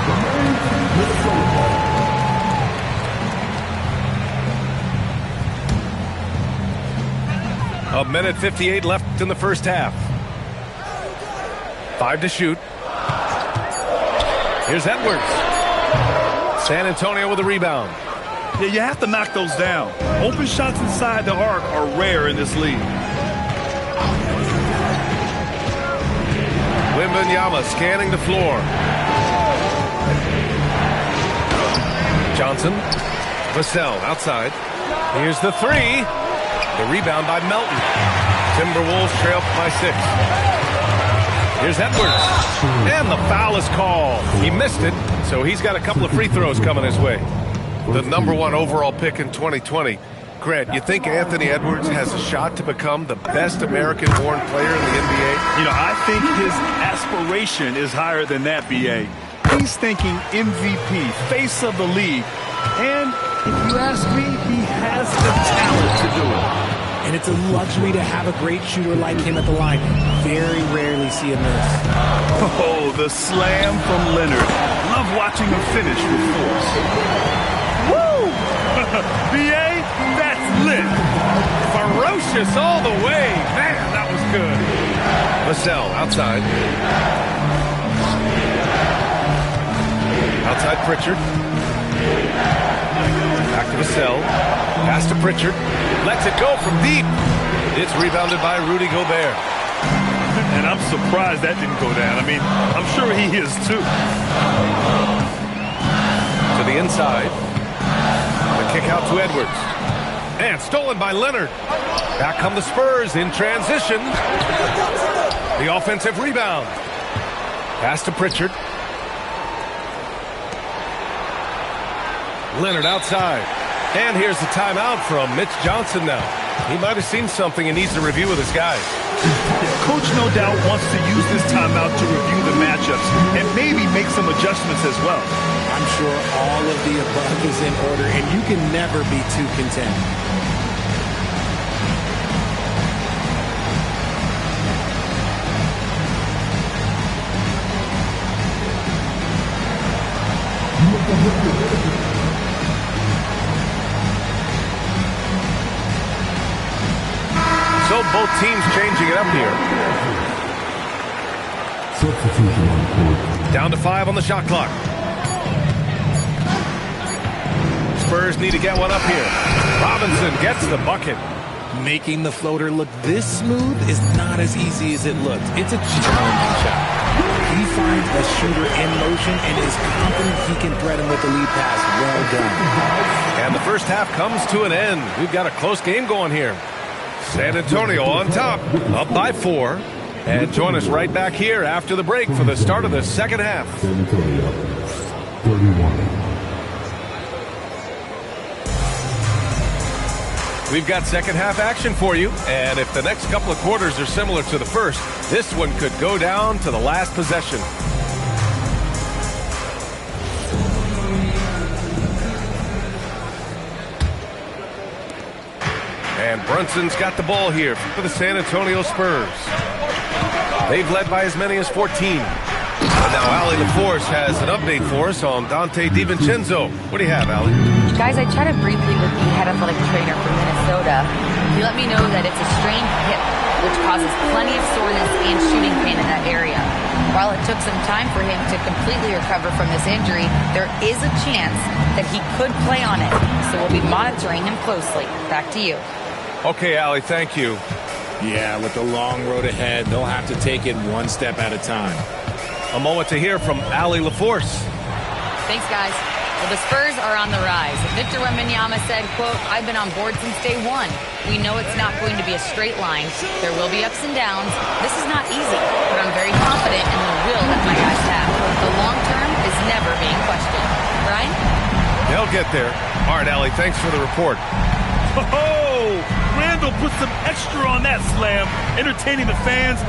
A minute 58 left in the first half. 5 to shoot. Here's Edwards. San Antonio with a rebound. Yeah, you have to knock those down. Open shots inside the arc are rare in this league. Wembanyama scanning the floor. Johnson. Vassell outside. Here's the three. The rebound by Melton. Timberwolves trail by 6. Here's Edwards. And the foul is called. He missed it, so he's got a couple of free throws coming his way. The #1 overall pick in 2020. Grant, you think Anthony Edwards has a shot to become the best American-born player in the NBA? You know, I think his aspiration is higher than that, B.A. He's thinking MVP, face of the league. And if you ask me, he has the talent to do it. And it's a luxury to have a great shooter like him at the line. Very rarely see a miss. Oh, the slam from Leonard. Love watching him finish with force. Woo! B.A., that's lit. Ferocious all the way. Man, that was good. Vassell outside. Outside Pritchard. Back to Vassell. Pass to Pritchard. Lets it go from deep. It's rebounded by Rudy Gobert. And I'm surprised that didn't go down. I mean, I'm sure he is too. To the inside. The kick out to Edwards. And stolen by Leonard. Back come the Spurs in transition. The offensive rebound. Pass to Pritchard. Leonard outside. And here's the timeout from Mitch Johnson now. He might have seen something and needs to review with his guys. Coach no doubt wants to use this timeout to review the matchups and maybe make some adjustments as well. I'm sure all of the above is in order, and you can never be too content. So both teams changing it up here. Substitution on court. Down to 5 on the shot clock. Spurs need to get one up here. Robinson gets the bucket. Making the floater look this smooth is not as easy as it looked. It's a challenging shot. He finds a shooter in motion and is confident he can thread him with the lead pass. Well done. And the first half comes to an end. We've got a close game going here. San Antonio on top, up by 4. And join us right back here after the break for the start of the second half. San Antonio, 31. We've got second half action for you, and if the next couple of quarters are similar to the first, this one could go down to the last possession. And Brunson's got the ball here for the San Antonio Spurs. They've led by as many as 14. And now Ali LaForce has an update for us on Dante DiVincenzo. What do you have, Ali? Guys, I chatted briefly with the head athletic trainer from Minnesota. He let me know that it's a strained hip, which causes plenty of soreness and shooting pain in that area. While it took some time for him to completely recover from this injury, there is a chance that he could play on it. So we'll be monitoring him closely. Back to you. Okay, Ali, thank you. Yeah, with the long road ahead, they'll have to take it one step at a time. A moment to hear from Ali LaForce. Thanks, guys. Well, the Spurs are on the rise. Victor Wembanyama said, quote, "I've been on board since day one. We know it's not going to be a straight line. There will be ups and downs. This is not easy, but I'm very confident in the will that my guys have. The long term is never being questioned." Brian? They'll get there. All right, Ali, thanks for the report. Oh, Randall put some extra on that slam, entertaining the fans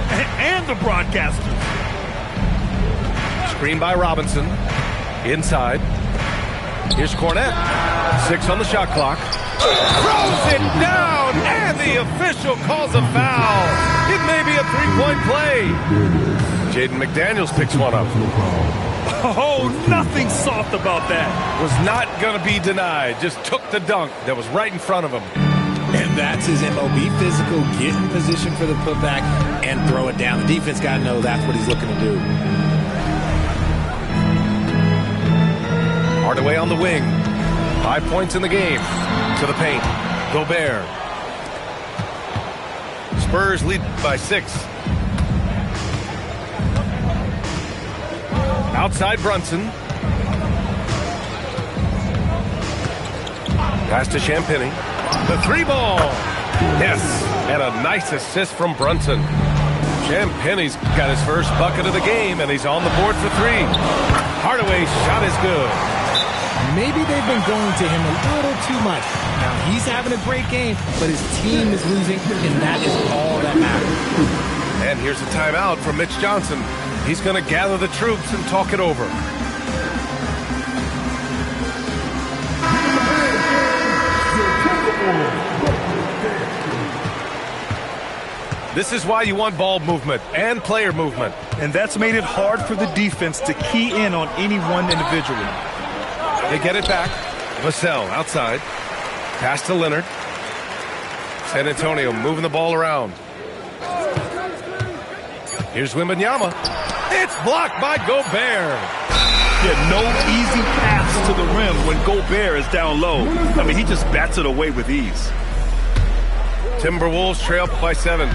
and the broadcasters. Screen by Robinson. Inside. Here's Cornette. 6 on the shot clock. Throws it down, and the official calls a foul. It may be a three-point play. Jaden McDaniels picks one up. Oh, nothing soft about that. Was not going to be denied. Just took the dunk that was right in front of him. And that's his MO. Be physical, get in position for the putback, and throw it down. The defense got to know that's what he's looking to do. Hardaway on the wing. 5 points in the game. To the paint. Gobert. Spurs lead by 6. Outside Brunson. Pass to Champagny. The 3-ball. Yes. And a nice assist from Brunson. Champagny's got his first bucket of the game, and he's on the board for 3. Hardaway's shot is good. Maybe they've been going to him a little too much. Now, he's having a great game, but his team is losing, and that is all that matters. And here's a timeout from Mitch Johnson. He's going to gather the troops and talk it over. This is why you want ball movement and player movement. And that's made it hard for the defense to key in on any one individual. They get it back. Vassell outside. Pass to Leonard. San Antonio moving the ball around. Here's Wembanyama. It's blocked by Gobert. Yeah, no easy pass to the rim when Gobert is down low. I mean, he just bats it away with ease. Timberwolves trail by 7.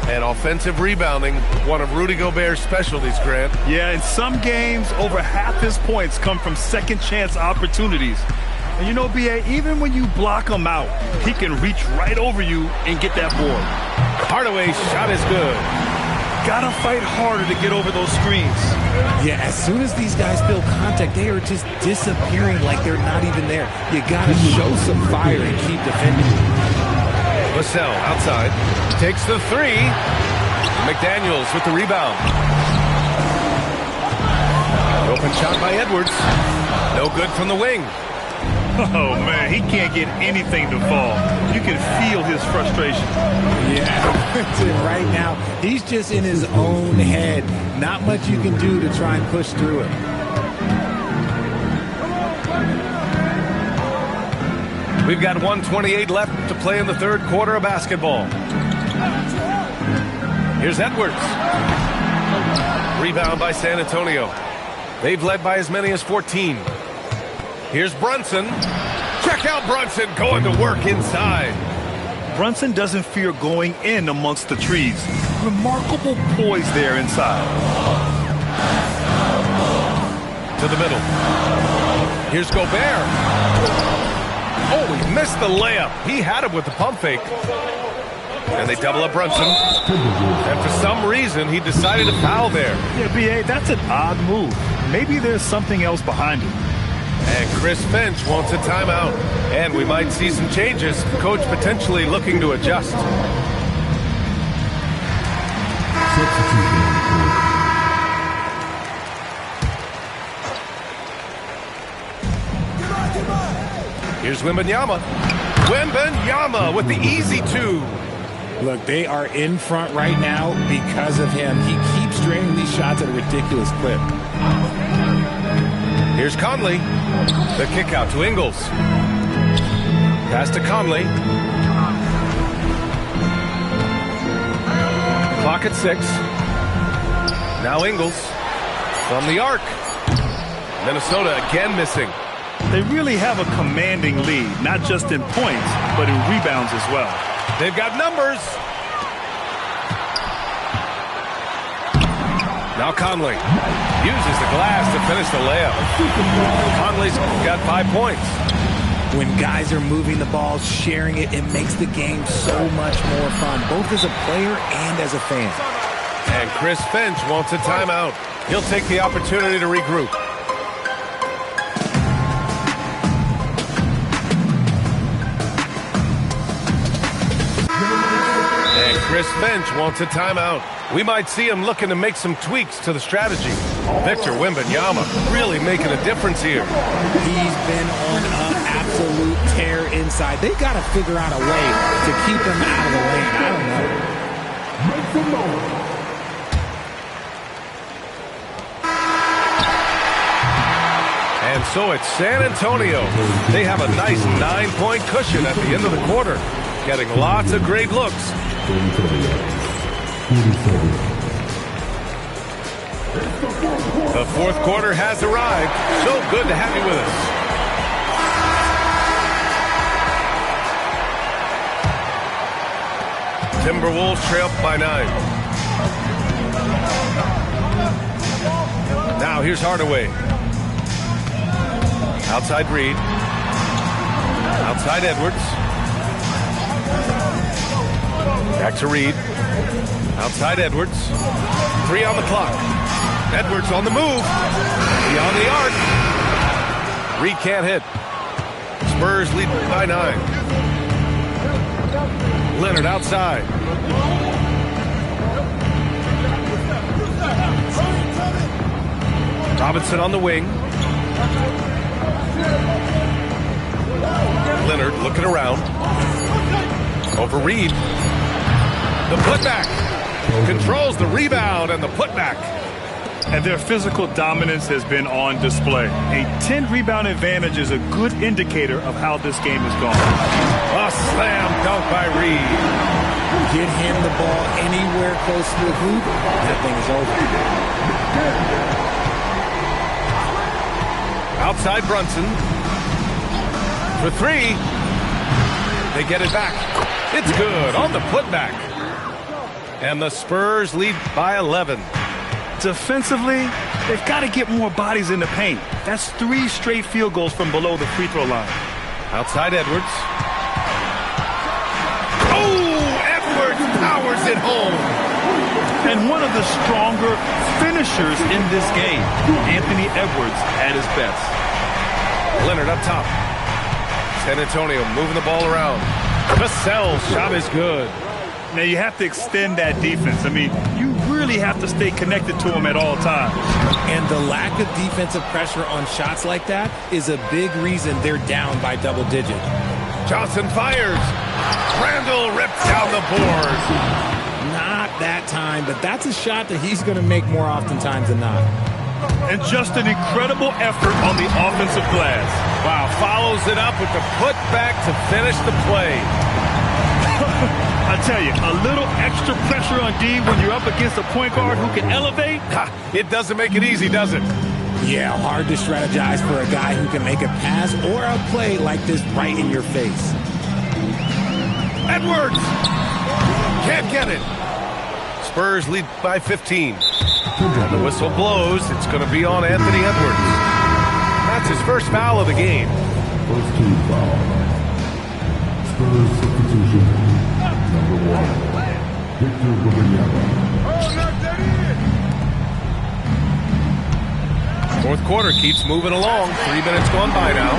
And offensive rebounding, one of Rudy Gobert's specialties, Grant. Yeah, in some games, over half his points come from second-chance opportunities. And you know, B.A., even when you block him out, he can reach right over you and get that board. Hardaway's shot is good. Gotta fight harder to get over those screens. Yeah, as soon as these guys feel contact, they are just disappearing like they're not even there. You gotta show some fire and keep defending. Vassell outside. Takes the 3. McDaniels with the rebound. Open shot by Edwards. No good from the wing. Oh, man, he can't get anything to fall. You can feel his frustration. Yeah, right now, he's just in his own head. Not much you can do to try and push through it. We've got 1:28 left to play in the third quarter of basketball. Here's Edwards. Rebound by San Antonio. They've led by as many as 14. Here's Brunson. Check out Brunson going to work inside. Brunson doesn't fear going in amongst the trees. Remarkable poise there inside. To the middle. Here's Gobert. Oh, he missed the layup. He had him with the pump fake. And they double up Brunson. And for some reason, he decided to foul there. Yeah, B.A., that's an odd move. Maybe there's something else behind it. And Chris Finch wants a timeout. And we might see some changes. Coach potentially looking to adjust. Substitution on the court. Here's Wembanyama. Wembanyama with the easy 2. Look, they are in front right now because of him. He keeps draining these shots at a ridiculous clip. Here's Conley. The kick out to Ingles. Pass to Conley. Clock at 6. Now Ingles from the arc. Minnesota again missing. They really have a commanding lead, not just in points, but in rebounds as well. They've got numbers. Now Conley uses the glass to finish the layup. Conley's got 5 points. When guys are moving the ball, sharing it, it makes the game so much more fun, both as a player and as a fan. And Chris Finch wants a timeout. He'll take the opportunity to regroup. And Chris Finch wants a timeout. We might see him looking to make some tweaks to the strategy. Victor Wembanyama really making a difference here. He's been on an absolute tear inside. They got to figure out a way to keep him out of the lane. I don't know. And so it's San Antonio. They have a nice 9-point cushion at the end of the quarter, getting lots of great looks. The fourth quarter has arrived. So good to have you with us. Timberwolves trail by 9. Now here's Hardaway. Outside Reed. Outside Edwards. Back to Reed. Outside Edwards. 3 on the clock. Edwards on the move. Beyond the arc. Reed can't hit. Spurs lead by 9. Leonard outside. Robinson on the wing. Leonard looking around. Over Reed. The putback. Controls the rebound and the putback. And their physical dominance has been on display. A 10-rebound advantage is a good indicator of how this game has gone. A slam dunk by Reed. Get him the ball anywhere close to the hoop, that thing is over. Outside Brunson. For 3. They get it back. It's good on the putback. And the Spurs lead by 11. Defensively, they've got to get more bodies in the paint. That's 3 straight field goals from below the free throw line. Outside Edwards. Oh, Edwards powers it home. And one of the stronger finishers in this game, Anthony Edwards at his best. Leonard up top. San Antonio moving the ball around. Cassell's shot is good. Now you have to extend that defense. I mean, you really have to stay connected to them at all times. And the lack of defensive pressure on shots like that is a big reason they're down by double digit. Johnson fires. Randall rips down the board. Not that time, but that's a shot that he's going to make more oftentimes than not. And just an incredible effort on the offensive glass. Wow, follows it up with the putback to finish the play. I tell you, a little extra pressure on D when you're up against a point guard who can elevate. It doesn't make it easy, does it? Yeah, hard to strategize for a guy who can make a pass or a play like this right in your face. Edwards! Can't get it. Spurs lead by 15. And the whistle blows. It's going to be on Anthony Edwards. That's his first foul of the game. First team foul. Spurs substitution. Number 1. Victor Wembanyama. Fourth quarter keeps moving along. 3 minutes gone by now.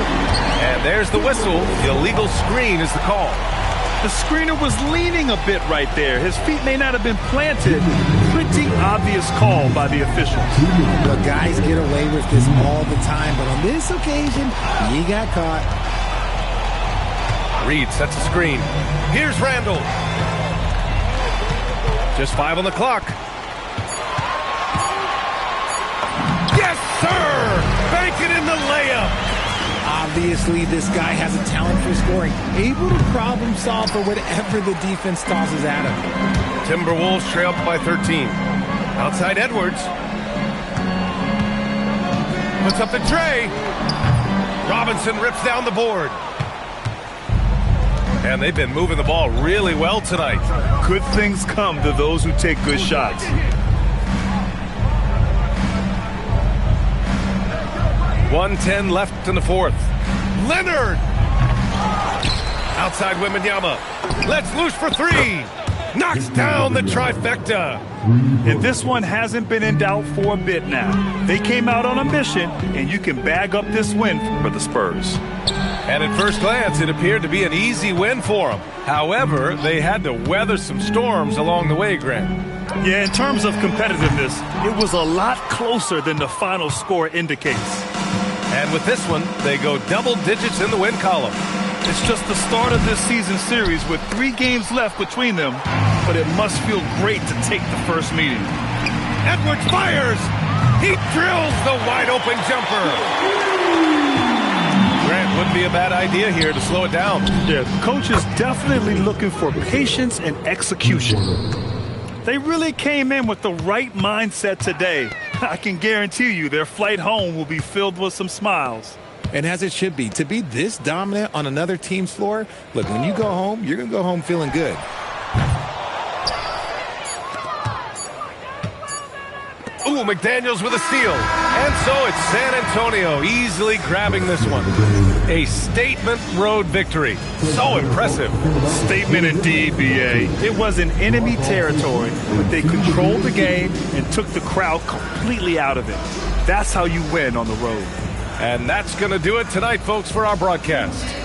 And there's the whistle. The illegal screen is the call. The screener was leaning a bit right there. His feet may not have been planted. Pretty obvious call by the officials. Well, guys get away with this all the time, but on this occasion, he got caught. Reed sets a screen. Here's Randall. Just 5 on the clock. Yes, sir! Bank it in the layup. Obviously, this guy has a talent for scoring, able to problem solve for whatever the defense tosses at him. Timberwolves trail by 13. Outside Edwards. Puts up the tray. Robinson rips down the board. And they've been moving the ball really well tonight. Good things come to those who take good shots. .110 left in the fourth. Leonard! Outside Wembanyama. Lets loose for 3. Knocks down the trifecta. And this one hasn't been in doubt for a bit now. They came out on a mission, and you can bag up this win for the Spurs. And at first glance, it appeared to be an easy win for them. However, they had to weather some storms along the way, Grant. Yeah, in terms of competitiveness, it was a lot closer than the final score indicates. And with this one, they go double digits in the win column. It's just the start of this season series with 3 games left between them, but it must feel great to take the first meeting. Edwards fires. He drills the wide-open jumper. Grant, wouldn't be a bad idea here to slow it down. Yeah, the coach is definitely looking for patience and execution. They really came in with the right mindset today. I can guarantee you their flight home will be filled with some smiles. And as it should be, to be this dominant on another team's floor, look, when you go home, you're going to go home feeling good. Ooh, McDaniels with a steal. And so it's San Antonio easily grabbing this one. A statement road victory. So impressive. Statement indeed, BA. It was in enemy territory, but they controlled the game and took the crowd completely out of it. That's how you win on the road. And that's going to do it tonight, folks, for our broadcast.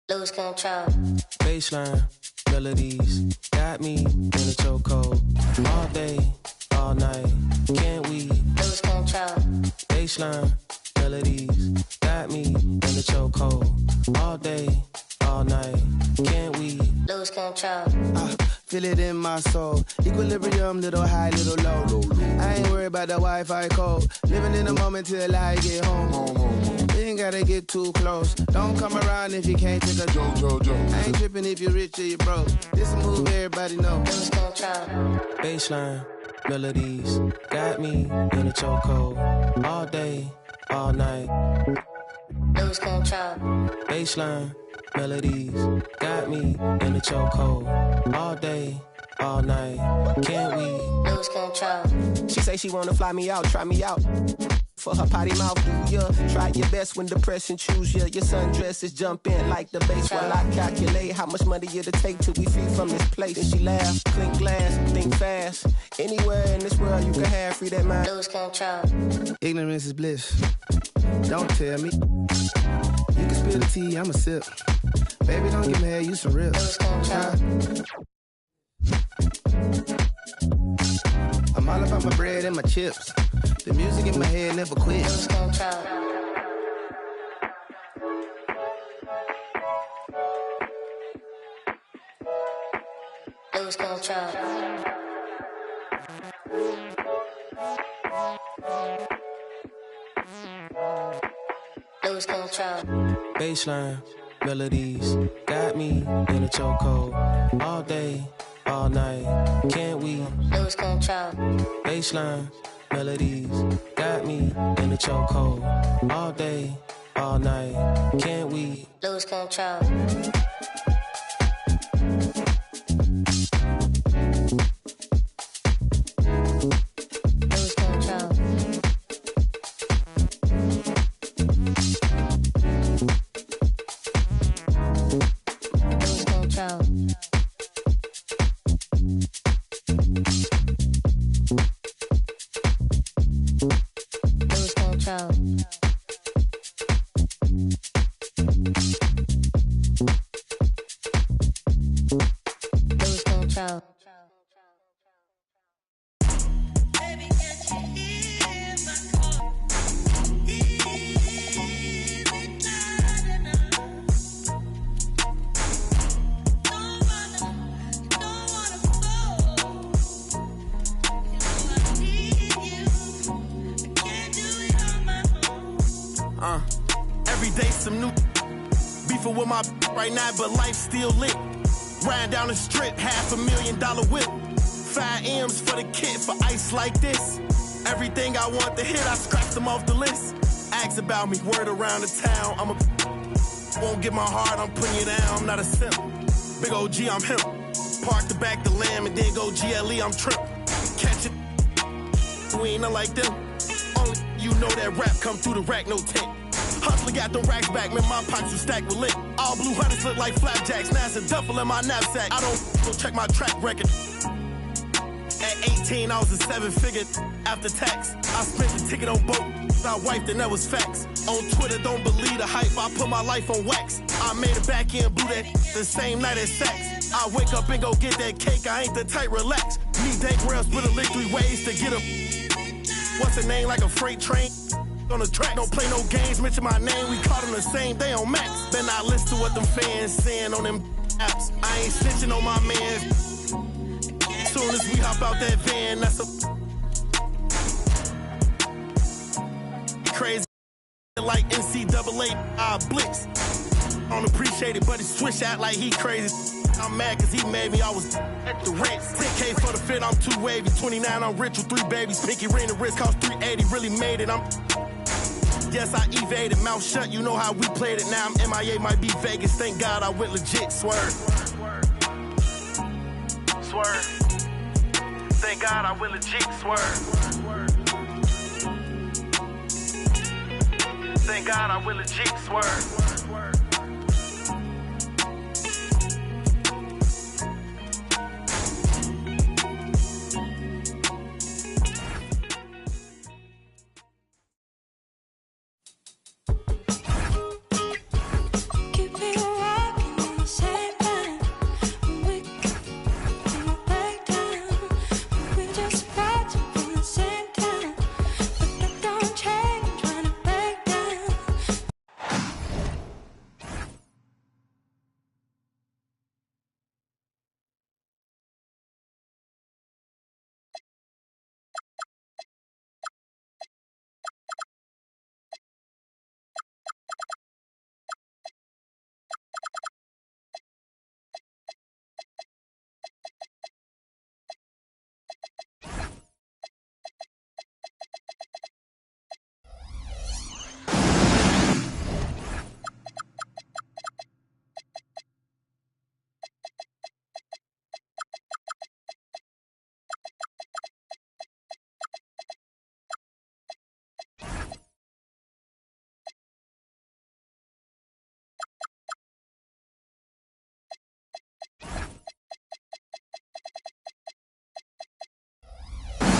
Lose control. Baseline, melodies, got me in a chokehold. All day, all night, can't we? Lose control. Baseline, melodies, got me in a chokehold. All day, all night, can't we? Lose control. Feel it in my soul. Equilibrium, little high, little low. I ain't worried about the Wi-Fi code. Living in the moment till I get home. You ain't gotta get too close. Don't come around if you can't take a joke. I ain't tripping if you're rich or you're broke. This a move everybody know. Lose control. Baseline, melodies, got me in a chokehold. All day, all night. Lose control. Baseline, melodies, got me in a chokehold. All day, all night, can't we? Lose control. She say she wanna fly me out, try me out. For her potty mouth, yeah. Try your best when depression choose ya. Your sundresses jump in like the bass while I calculate how much money it'll take till we free from this place. And she laugh, clink glass, think fast. Anywhere in this world you can have free that mind. Lose control. Ignorance is bliss. Don't tell me. You can spill the tea, I'ma sip. Baby, don't get mad, you some real. Lose control. I'm all about my bread and my chips. The music in my head never quits. Lose control. Lose control. Lose control. Baseline, melodies, got me in a chokehold. All day, all night, can't we? Lose control. Baseline, melodies, got me in a chokehold. All day, all night, can't we? Lose control. Lose control. Lose control. Lose control. Lose control. Every day some new beefing with my right now, but life still lit. Riding down the strip, $500,000 whip. 5 M's for the kid for ice like this. Everything I want to hit, I scratched them off the list. Ask about me, word around the town. Won't get my heart, I'm putting you down. I'm not a simp. Big OG, I'm him. Park the back the lamb and then go GLE, I'm trimp. Catch it, we ain't nothing like them. Only you know that rap come through the rack, no tape. Hustler got them racks back, man, my pockets were stacked with lit. All blue hunters look like flapjacks, now it's a duffel in my knapsack. I don't go check my track record. At 18, I was a 7-figure after tax. I spent the ticket on boat, I wiped and that was facts. On Twitter, don't believe the hype, I put my life on wax. I made it back in, blew that the same night as sex. I wake up and go get that cake, I ain't the type, relax. Me, Dave Rails, split a lick 3 ways to get a. What's a name like a freight train? On the track, don't play no games, mention my name, we caught them the same day on Max. Better not listen to what them fans saying on them apps. I ain't snitching on my man. Soon as we hop out that van, that's a crazy like NCAA blitz. I don't appreciate it, but he switch out like he crazy. I'm mad cause he made me, I was at the Ritz. 10K for the fit, I'm too wavy. 29, I'm rich with 3 babies. Pinky ring, the wrist cost 380, really made it. Yes, I evaded, mouth shut, you know how we played it. Now I'm MIA, might be Vegas, thank God I went legit, swerve. Swerve. Thank God I went legit, swerve. Thank God I went legit, swerve.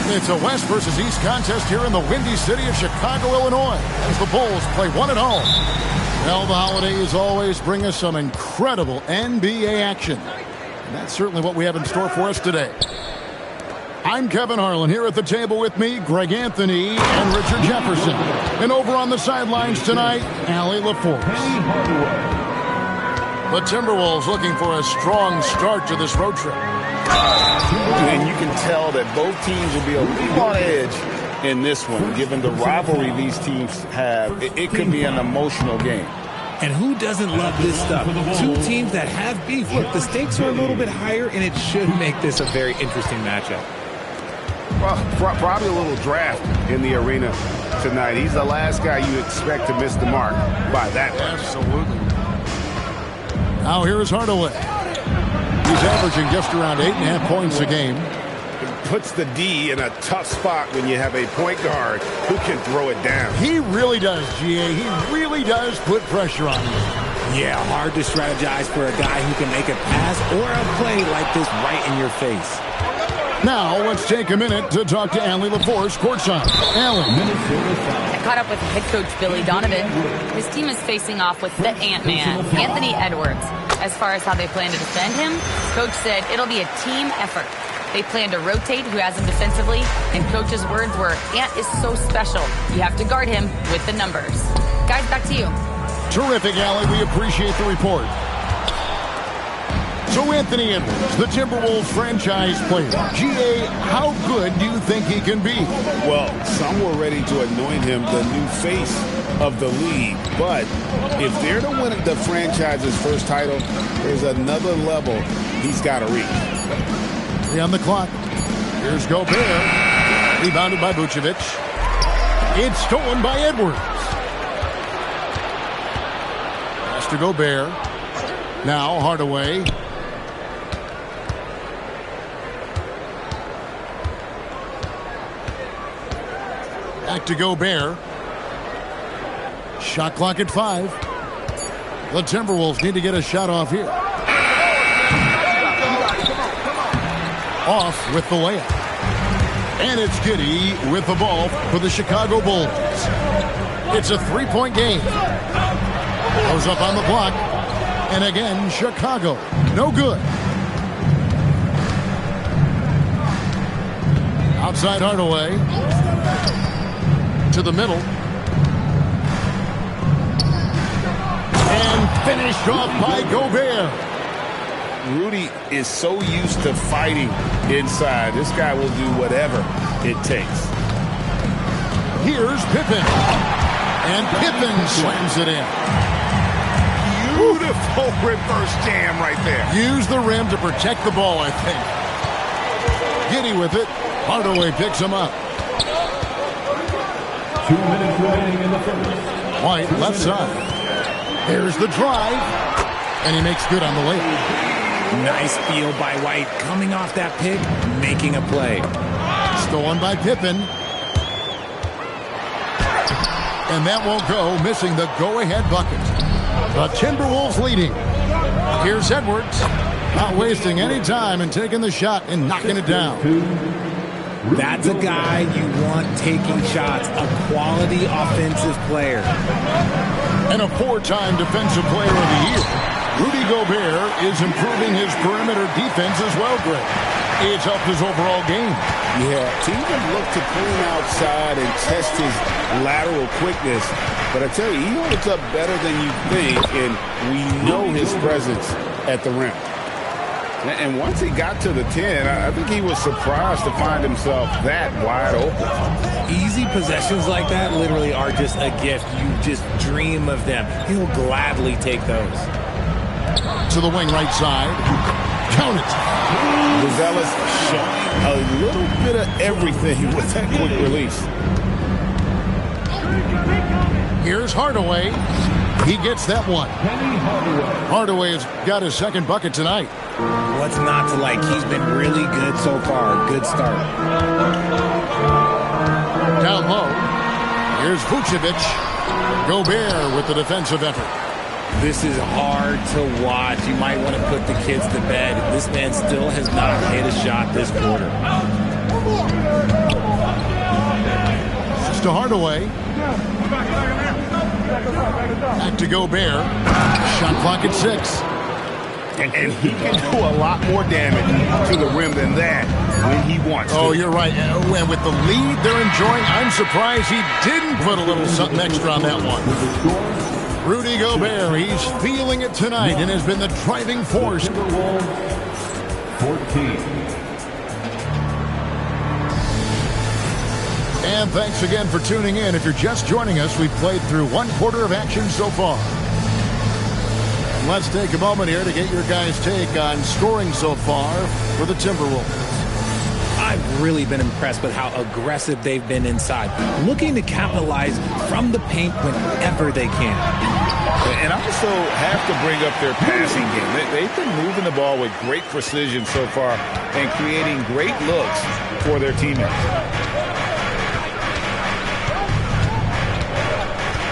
It's a West versus East contest here in the windy city of Chicago, Illinois, as the Bulls play one at home. Well, the holidays always bring us some incredible NBA action. And that's certainly what we have in store for us today. I'm Kevin Harlan. Here at the table with me, Greg Anthony and Richard Jefferson. And over on the sidelines tonight, Allie LaForce. The Timberwolves looking for a strong start to this road trip. And you can tell that both teams will be a little on edge in this one, given the rivalry these teams have. It could be an emotional game. And who doesn't love this stuff? 2 teams that have beef. Look, the stakes are a little bit higher, and it should make this a very interesting matchup. Well, probably a little draft in the arena tonight. He's the last guy you expect to miss the mark by that much. Absolutely. Now here's Hardaway. He's averaging just around 8.5 points a game. It puts the D in a tough spot when you have a point guard who can throw it down. He really does, GA. He really does put pressure on you. Yeah, hard to strategize for a guy who can make a pass or a play like this right in your face. Now, let's take a minute to talk to Allie LaForce, courtside. Allie. I caught up with head coach Billy Donovan. His team is facing off with the Ant-Man, Anthony Edwards. As far as how they plan to defend him, coach said it'll be a team effort. They plan to rotate who has him defensively, and coach's words were, Ant is so special. You have to guard him with the numbers. Guys, back to you. Terrific, Allie. We appreciate the report. So Anthony Edwards, the Timberwolves franchise player. GA, how good do you think he can be? Well, some were ready to anoint him the new face of the league. But if they're to win the franchise's first title, there's another level he's got to reach. 3 on the clock. Here's Gobert. Rebounded by Vucevic. It's stolen by Edwards. Pass to Gobert. Now Hardaway. Back to Gobert. Shot clock at 5. The Timberwolves need to get a shot off here. Off with the layup. And it's Giddey with the ball for the Chicago Bulls. It's a 3-point game. Goes up on the block. And again, Chicago. No good. Outside Hardaway. To the middle. And finished off by Gobert. Rudy is so used to fighting inside. This guy will do whatever it takes. Here's Pippen. And Pippen slams it in. Beautiful reverse jam right there. Use the rim to protect the ball, I think. Giddey with it. Hardaway picks him up. 2 minutes remaining in the first. White, left side. Here's the drive. And he makes good on the layup. Nice steal by White. Coming off that pick, making a play. Stolen by Pippen. And that won't go, missing the go-ahead bucket. The Timberwolves leading. Here's Edwards. Not wasting any time and taking the shot and knocking it down. That's a guy you want taking shots. A quality offensive player. And a 4-time Defensive Player of the Year. Rudy Gobert is improving his perimeter defense as well, Greg. It's helped his overall game. Yeah, teams have looked to pull him outside and test his lateral quickness. But I tell you, he holds up better than you think, and we know his presence at the rim. And once he got to the 10, I think he was surprised to find himself that wide open. Easy possessions like that literally are just a gift. You just dream of them. He'll gladly take those. To the wing right side. Count it. Gonzalez showing a little bit of everything with that quick release. Here's Hardaway. He gets that one. Hardaway has got his second bucket tonight. What's not to like? He's been really good so far. Good start. Down low. Here's Vucevic. Gobert with the defensive effort. This is hard to watch. You might want to put the kids to bed. This man still has not hit a shot this quarter. It's to Hardaway. Back to Gobert. Shot clock at 6. And he can do a lot more damage to the rim than that when he wants to. Oh, you're right. And with the lead they're enjoying, I'm surprised he didn't put a little something extra on that one. Rudy Gobert, he's feeling it tonight and has been the driving force. 14. And thanks again for tuning in. If you're just joining us, we've played through 1 quarter of action so far. And let's take a moment here to get your guys' take on scoring so far for the Timberwolves. I've really been impressed with how aggressive they've been inside, looking to capitalize from the paint whenever they can. And I also have to bring up their passing game. They've been moving the ball with great precision so far and creating great looks for their teammates.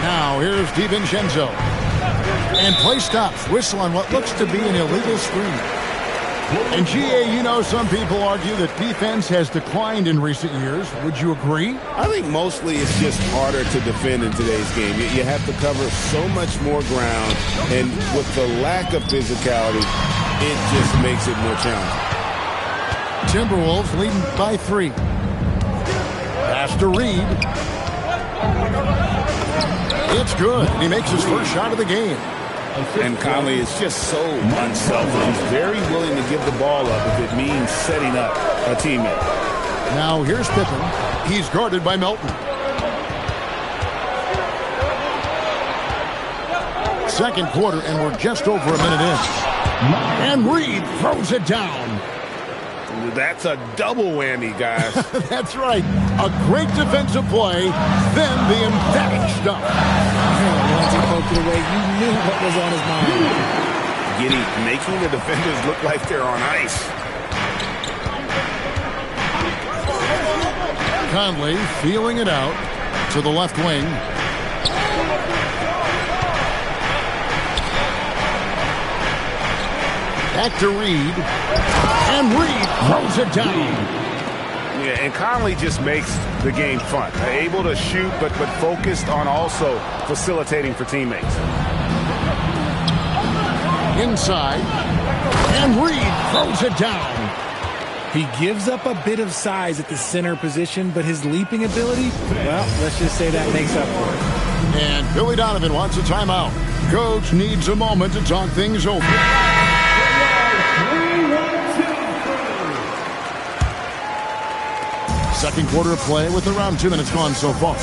Now here's DiVincenzo. And play stops. Whistle on what looks to be an illegal screen. And GA, you know, some people argue that defense has declined in recent years. Would you agree? I think mostly it's just harder to defend in today's game. You have to cover so much more ground, and with the lack of physicality, it just makes it more challenging. Timberwolves leading by 3. Pass to Reed. It's good. He makes his first shot of the game. And Conley is just so unselfish. He's very willing to give the ball up if it means setting up a teammate. Now here's Pippen. He's guarded by Melton. Second quarter, and we're just over a minute in. And Reed throws it down. That's a double whammy, guys. That's right. A great defensive play, then the emphatic stuff. Once he poked it away, you knew what was on his mind. Giddey making the defenders look like they're on ice. Conley feeling it out to the left wing. Back to Reed. And Reed throws it down. Yeah, and Conley just makes the game fun. Able to shoot, but focused on also facilitating for teammates. Inside. And Reed throws it down. He gives up a bit of size at the center position, but his leaping ability, well, let's just say that makes up for it. And Billy Donovan wants a timeout. Coach needs a moment to talk things over. Second quarter of play with around 2 minutes gone so far.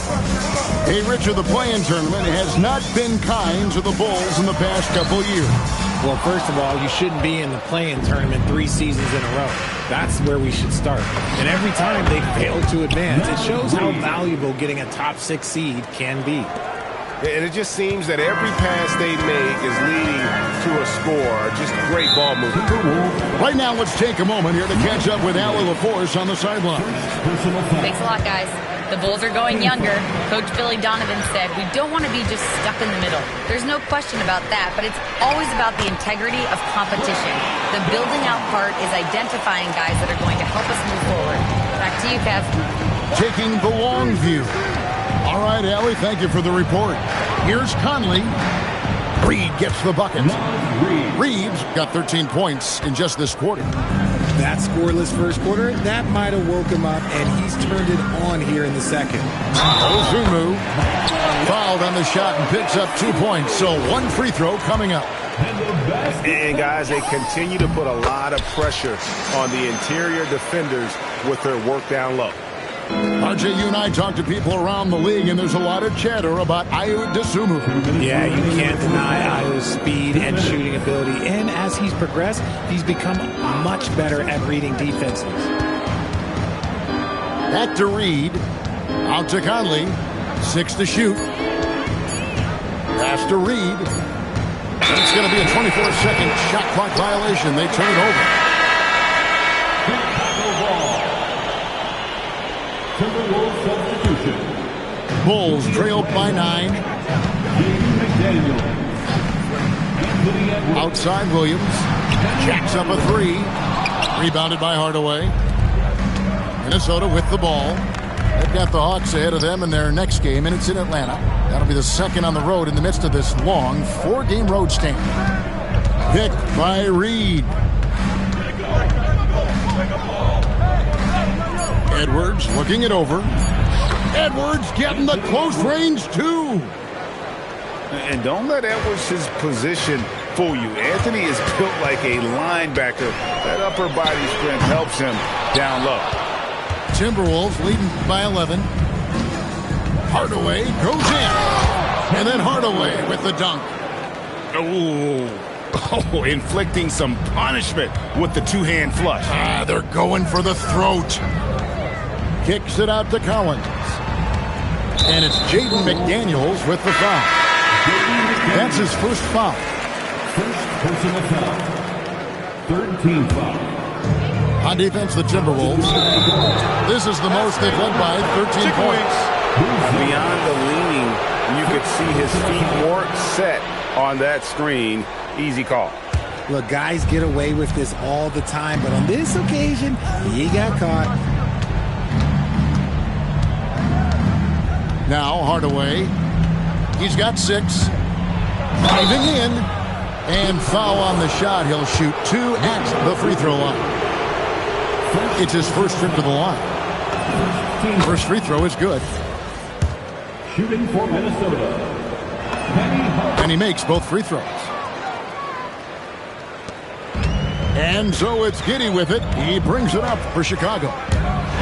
Hey, Richard, the play-in tournament has not been kind to the Bulls in the past couple of years. Well, first of all, you shouldn't be in the play-in tournament 3 seasons in a row. That's where we should start. And every time they fail to advance, it shows how valuable getting a top 6 seed can be. And it just seems that every pass they make is leading to a score. Just great ball movement. Right now, let's take a moment here to catch up with Allie LaForce on the sideline. Thanks a lot, guys. The Bulls are going younger. Coach Billy Donovan said, we don't want to be just stuck in the middle. There's no question about that, but it's always about the integrity of competition. The building out part is identifying guys that are going to help us move forward. Back to you, Kev. Taking the long view. All right, Allie, thank you for the report. Here's Conley. Reed gets the bucket. Reed's got 13 points in just this quarter. That scoreless first quarter, that might have woke him up, and he's turned it on here in the second. Ozumu fouled on the shot and picks up 2 points, so 1 free throw coming up. And, guys, they continue to put a lot of pressure on the interior defenders with their work down low. RJ, you and I talk to people around the league, and there's a lot of chatter about Ayo Dosunmu. Yeah, you can't deny Ayo's speed and shooting ability. And as he's progressed, he's become much better at reading defenses. Back to Reed. Out to Conley. 6 to shoot. Pass to Reed. It's going to be a 24-second shot clock violation. They turn it over. Timberwolves substitution. Bulls trailed by 9. Outside Williams. Jacks up a 3. Rebounded by Hardaway. Minnesota with the ball. They've got the Hawks ahead of them in their next game, and it's in Atlanta. That'll be the second on the road in the midst of this long 4-game road stand. Picked by Reed. Edwards looking it over. Edwards getting the close range, too. And don't let Edwards' position fool you. Anthony is built like a linebacker. That upper body strength helps him down low. Timberwolves leading by 11. Hardaway goes in. And then Hardaway with the dunk. Oh, inflicting some punishment with the 2-hand flush. They're going for the throat. Kicks it out to Collins. And it's Jaden McDaniels with the foul. That's his first foul. First personal foul. 13 foul. On defense, the Timberwolves. This is the most they've led by 13 points. Beyond the leaning, you could see his feet weren't set on that screen. Easy call. Look, guys get away with this all the time, but on this occasion, he got caught. Now Hardaway. He's got 6. Driving in. And foul on the shot. He'll shoot 2 at the free throw line. It's his first trip to the line. First free throw is good. Shooting for Minnesota. And he makes both free throws. And so it's Giddey with it. He brings it up for Chicago.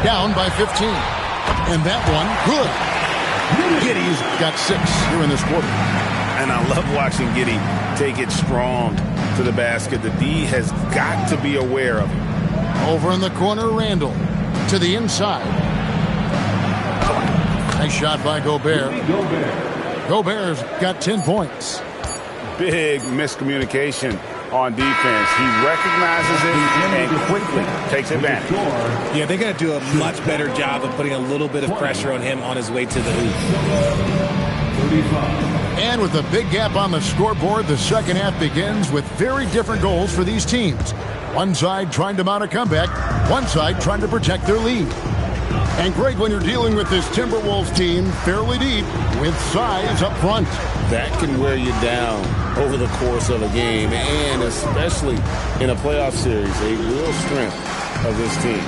Down by 15. And that one, good. Giddey's got 6 here in this quarter. And I love watching Giddey take it strong to the basket. The D has got to be aware of him. Over in the corner, Randall to the inside. Nice shot by Gobert. Gobert's got 10 points. Big miscommunication on defense. He recognizes it and quickly takes advantage. Yeah, they're going to do a much better job of putting a little bit of pressure on him on his way to the hoop. And with a big gap on the scoreboard, the second half begins with very different goals for these teams. One side trying to mount a comeback, one side trying to protect their lead. And Greg, when you're dealing with this Timberwolves team fairly deep with size up front, that can wear you down over the course of a game, and especially in a playoff series, a real strength of this team.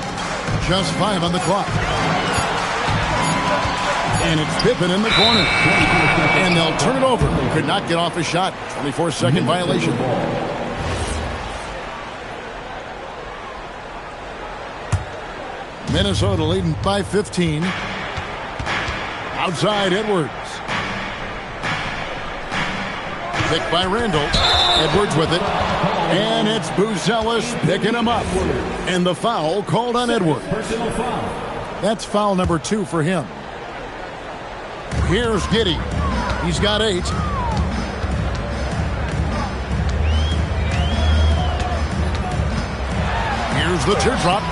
Just 5 on the clock. And it's Pippen in the corner. And they'll turn it over. Could not get off a shot. 24-second violation. Minnesota leading by 15. Outside Edwards. Picked by Randall. Edwards with it. And it's Buzelis picking him up. And the foul called on Edwards. That's foul number 2 for him. Here's Giddey. He's got 8. Here's the teardrop.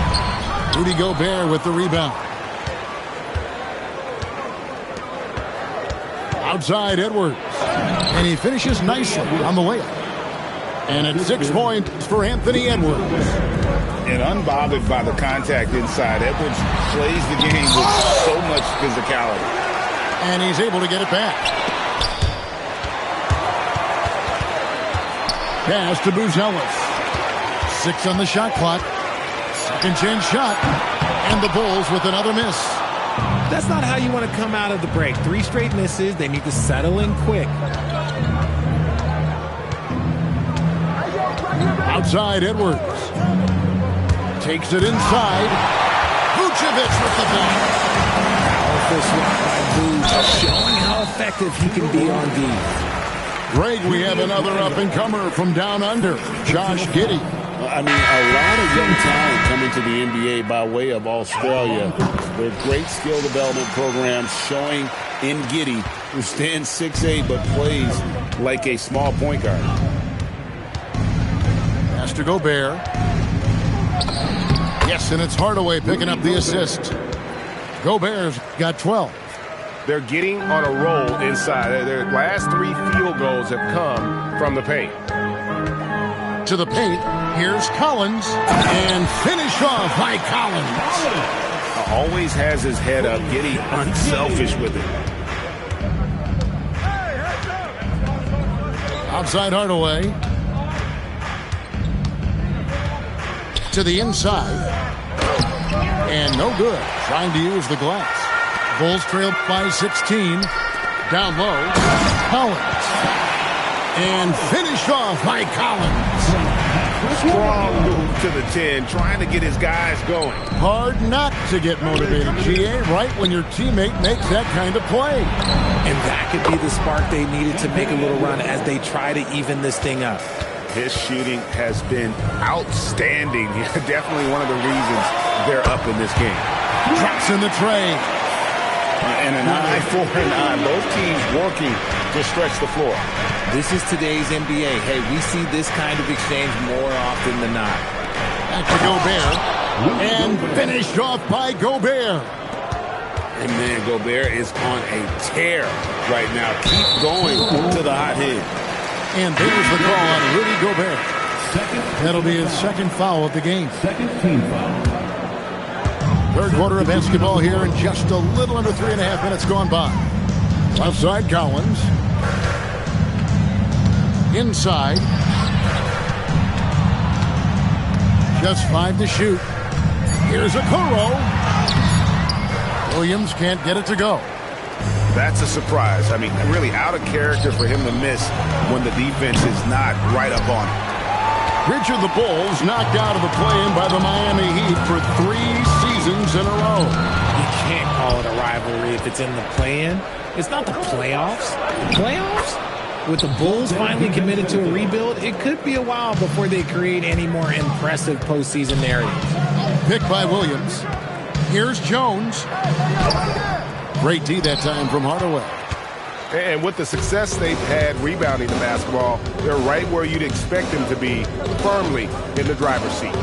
Rudy Gobert with the rebound. Outside Edwards. And he finishes nicely on the layup. And it's 6 points for Anthony Edwards. And unbothered by the contact inside, Edwards plays the game with so much physicality. And he's able to get it back. Pass to Buzelis. 6 on the shot clock. Second chance shot. And the Bulls with another miss. That's not how you want to come out of the break. 3 straight misses. They need to settle in quick. Outside Edwards. Takes it inside. Vucevic with the ball. Powerful swat by Vooch, showing how effective he can be on D. Greg, we have another up-and-comer from down under, Josh Giddey. I mean, a lot of young talent coming to the NBA by way of Australia. Their great skill development programs showing in Giddey, who stands 6'8", but plays like a small point guard. Pass to Gobert. Yes, and it's Hardaway picking up the assist. Gobert's got 12. They're getting on a roll inside. Their last 3 field goals have come from the paint. To the paint, here's Collins, and finish off by Collins. Always has his head up, Giddey unselfish with it. Outside Hardaway. To the inside. And no good. Trying to use the glass. Bulls trail by 16. Down low. Collins. And finished off by Collins. Strong move to the 10, trying to get his guys going. Hard not to get motivated, GA, right when your teammate makes that kind of play. And that could be the spark they needed to make a little run as they try to even this thing up. His shooting has been outstanding. Definitely one of the reasons they're up in this game. Drops in the tray. And an eye for an eye. Both teams working to stretch the floor. This is today's NBA. Hey, we see this kind of exchange more often than not. Back to Gobert. And finished off by Gobert. And man, Gobert is on a tear right now. Keep going to the hot hand. And there's the call on Rudy Gobert. That'll be his second foul of the game. Second team foul. Third quarter of basketball here, and just a little under 3.5 minutes gone by. Left side, Collins. Inside. Just 5 to shoot. Here's Okoro. Williams can't get it to go. That's a surprise. I mean, really out of character for him to miss when the defense is not right up on him. Richard, the Bulls knocked out of the play-in by the Miami Heat for 3 seasons in a row. You can't call it a rivalry if it's in the play-in. It's not the playoffs. Playoffs? With the Bulls finally committed to a rebuild, it could be a while before they create any more impressive postseason narratives. Picked by Williams. Here's Jones. Great D that time from Hardaway. And with the success they've had rebounding the basketball, they're right where you'd expect them to be, firmly in the driver's seat.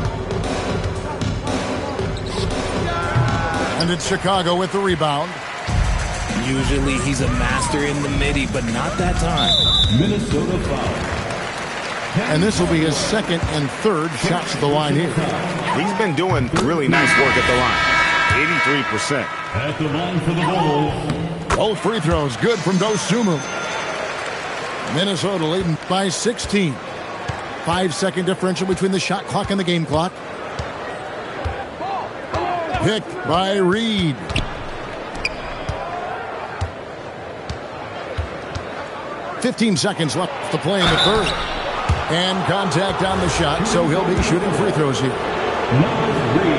And it's Chicago with the rebound. Usually he's a master in the midi, but not that time. Minnesota foul. And this will be his second and third shots at the line here. He's been doing really nice work at the line. 83%. At the line for the Bulls. Both free throws good from Dosunmu. Minnesota leading by 16. 5-second differential between the shot clock and the game clock. Picked by Reed. "15 seconds left to play in the third. And contact on the shot, so he'll be shooting free throws here.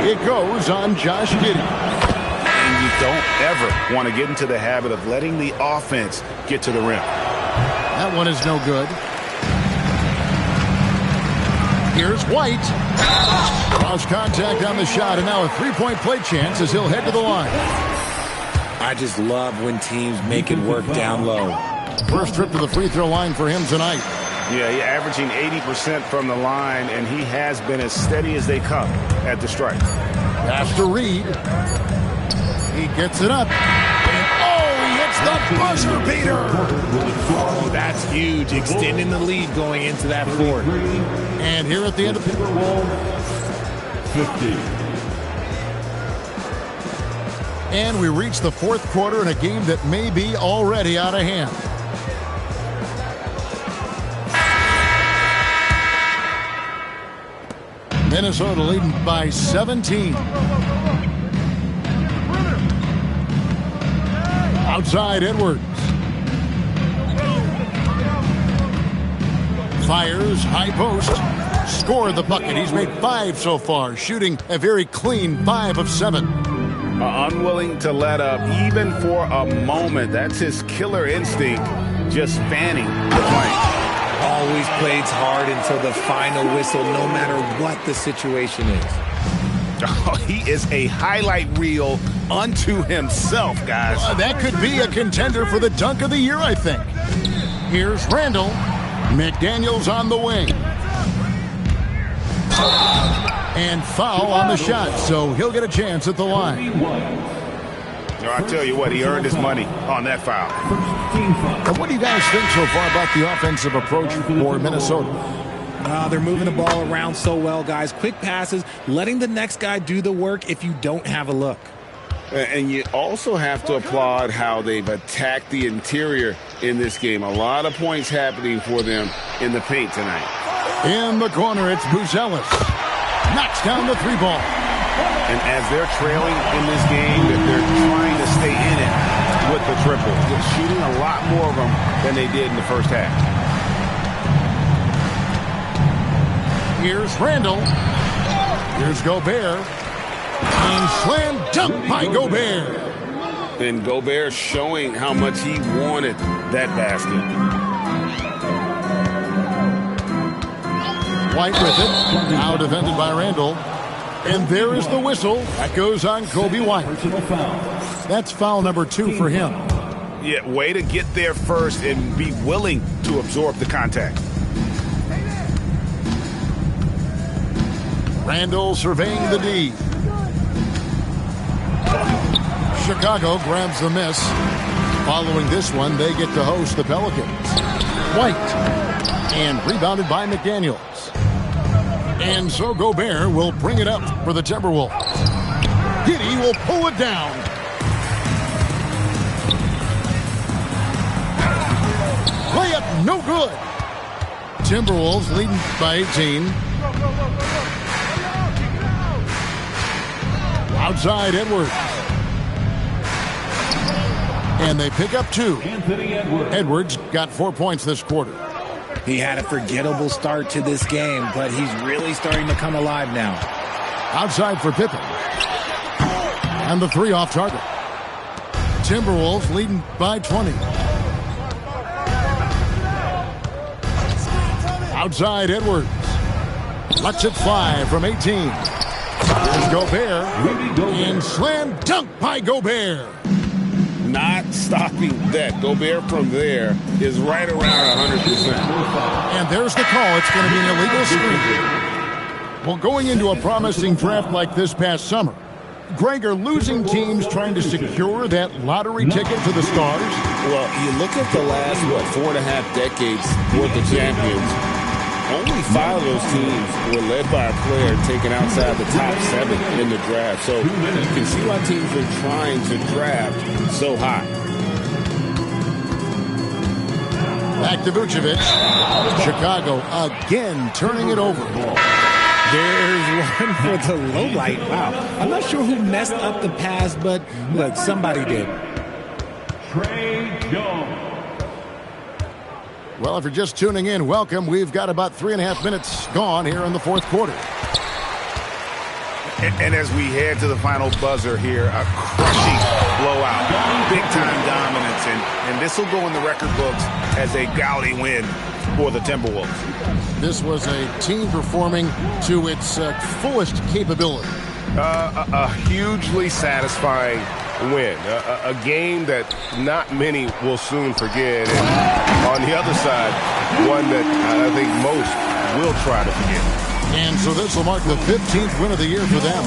It goes on Josh Giddey. And you don't ever want to get into the habit of letting the offense get to the rim. That one is no good. Here's White. Cross contact on the shot, and now a three-point play chance as he'll head to the line. I just love when teams make it work down low. First trip to the free throw line for him tonight. Yeah, he's averaging 80% from the line, and he has been as steady as they come at the stripe. Pass to Reed. He gets it up. And he hits the buzzer beater. Oh, that's huge. Extending the lead going into that fourth. And here at the end of the Timberwolves, 50. And we reach the fourth quarter in a game that may be already out of hand. Minnesota leading by 17. Outside Edwards. Fires, high post. Scored the bucket. He's made 5 so far, shooting a very clean 5 of 7. Unwilling to let up even for a moment. That's his killer instinct, just fanning the flank. Always plays hard until the final whistle, no matter what the situation is. Oh, he is a highlight reel unto himself, guys. That could be a contender for the dunk of the year, I think. Here's Randall. McDaniels on the wing. And foul on the shot, so he'll get a chance at the line. I tell you what, he earned his money on that foul. What do you guys think so far about the offensive approach for Minnesota? They're moving the ball around so well, guys. Quick passes, letting the next guy do the work if you don't have a look. And you also have to applaud how they've attacked the interior in this game. A lot of points happening for them in the paint tonight. In the corner, it's Buzelis. Knocks down the three ball. And as they're trailing in this game, they're trying to stay in it with the triple. They're shooting a lot more of them than they did in the first half. Here's Randall. Here's Gobert. And slam dunk by Gobert. And Gobert showing how much he wanted that basket. White with it. Now defended by Randall. And there is the whistle. That goes on Kobe White. That's foul number 2 for him. Yeah, way to get there first and be willing to absorb the contact. Randall surveying the D. Chicago grabs the miss. Following this one, they get to host the Pelicans. White. And rebounded by McDaniels. And so Gobert will bring it up for the Timberwolves. Giddey will pull it down. Layup no good. Timberwolves leading by 18. Outside Edwards. And they pick up 2. Edwards got 4 points this quarter. He had a forgettable start to this game, but he's really starting to come alive now. Outside for Pippen. And the 3 off target. Timberwolves leading by 20. Outside Edwards. Lets it fly from 18. Here's Gobert. And slam dunk by Gobert. Not stopping that. Gobert from there is right around 100%. And there's the call. It's going to be an illegal screen. Well, going into a promising draft like this past summer, Greg, are losing teams trying to secure that lottery ticket to the stars? Well, you look at the last, 4.5 decades worth of champions. Only 5 of those teams were led by a player taken outside the top 7 in the draft. So you can see why teams are trying to draft so high. Back to Vucevic. Chicago again turning it over. There's one for the low light. Wow. I'm not sure who messed up the pass, but look, somebody did. Trey Young. Well, if you're just tuning in, welcome. We've got about 3.5 minutes gone here in the fourth quarter. And as we head to the final buzzer here, a crushing blowout, big-time dominance, and this will go in the record books as a gaudy win for the Timberwolves. This was a team performing to its fullest capability. A hugely satisfying win, a game that not many will soon forget, and on the other side, one that I think most will try to forget. And so this will mark the 15th win of the year for them.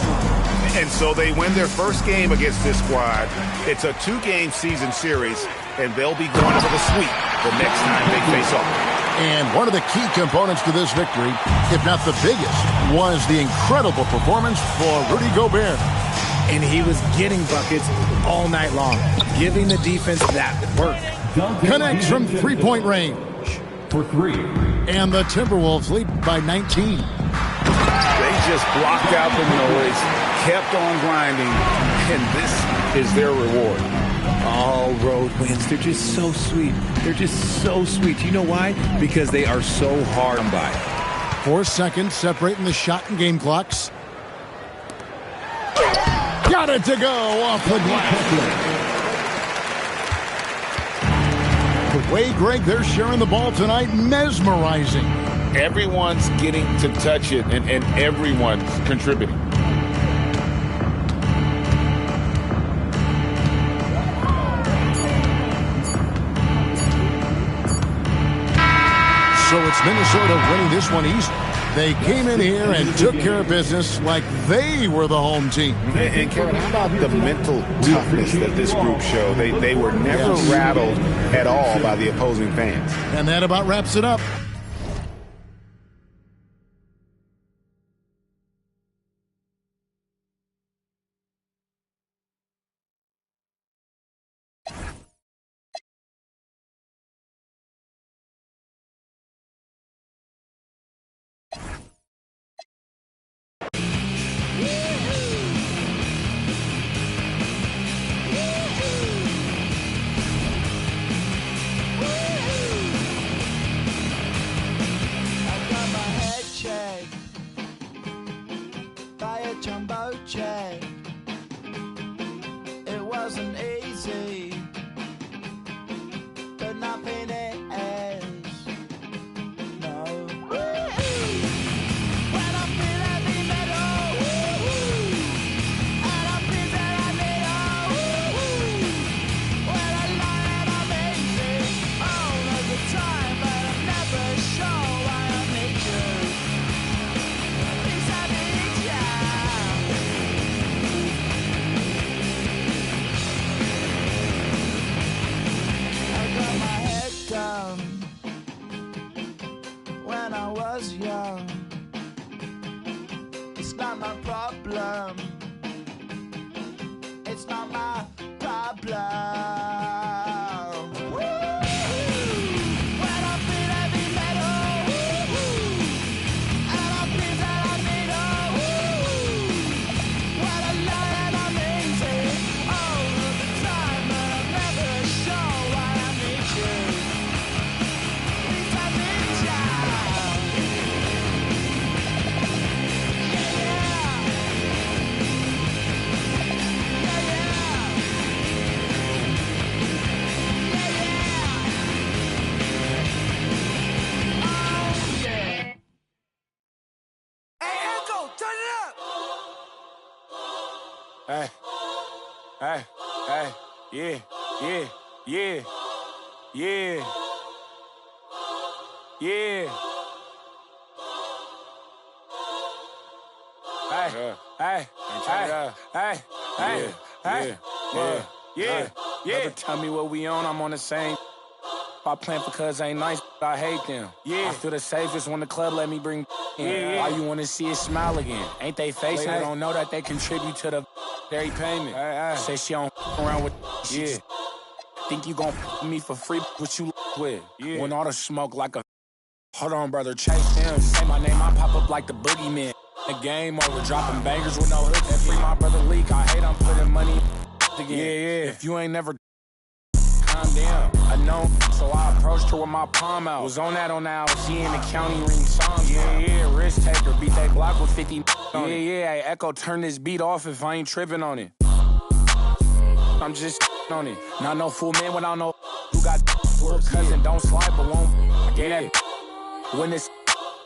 And so they win their first game against this squad. It's a 2-game season series, and they'll be going for the sweep the next time they face off. And one of the key components to this victory, if not the biggest, was the incredible performance for Rudy Gobert. And he was getting buckets all night long, giving the defense that work. Connects from three-point range. For 3. And the Timberwolves lead by 19. They just blocked out the noise, kept on grinding, and this is their reward. All road wins. They're just so sweet. They're just so sweet. You know why? Because they are so hard by. 4 seconds separating the shot and game clocks. Got it to go off the glass. The way, Greg, they're sharing the ball tonight, mesmerizing. Everyone's getting to touch it, and everyone's contributing. So it's Minnesota winning this one easy. They came in here and took care of business like they were the home team. And Kevin, how about the mental toughness that this group showed? They were never rattled at all by the opposing fans. And that about wraps it up. It wasn't easy, but nothing is. No. When I feel heavy metal, and I feel that I need when I lie and I'm easy all of the time, but I'm never sure why I need you. Please, I need ya. Down when I was young. It's not my problem. It's not my problem. When I feel heavy metal, and I feel that I need when I lie and I'm easy all of the time, but I'm never sure why I need you. Hey, hey, hey, yeah, yeah, yeah, yeah, yeah. Brother, tell me what we on, I'm on the same. I plan for cuz ain't nice, but I hate them. I feel the safest when the club let me bring in. Why you wanna see it smile again? Ain't they facing? They don't know that they contribute to the dairy payment. Say she don't around with shit. Think you gon' me for free, what you with? When all the smoke like a. Hold on, brother, chase him. Say my name, I pop up like the boogeyman. The game over, dropping bangers with no hook. That free my brother leak. I hate I'm putting money again. If you ain't never calm down, I know. So I approached her with my palm out. Was on that she in the county ring song. Risk taker, beat they block with 50 on it. Hey, Echo, turn this beat off if I ain't tripping on it. I'm just on it. Not no fool man without no who got little cousin, don't slide but won't. I gave that when this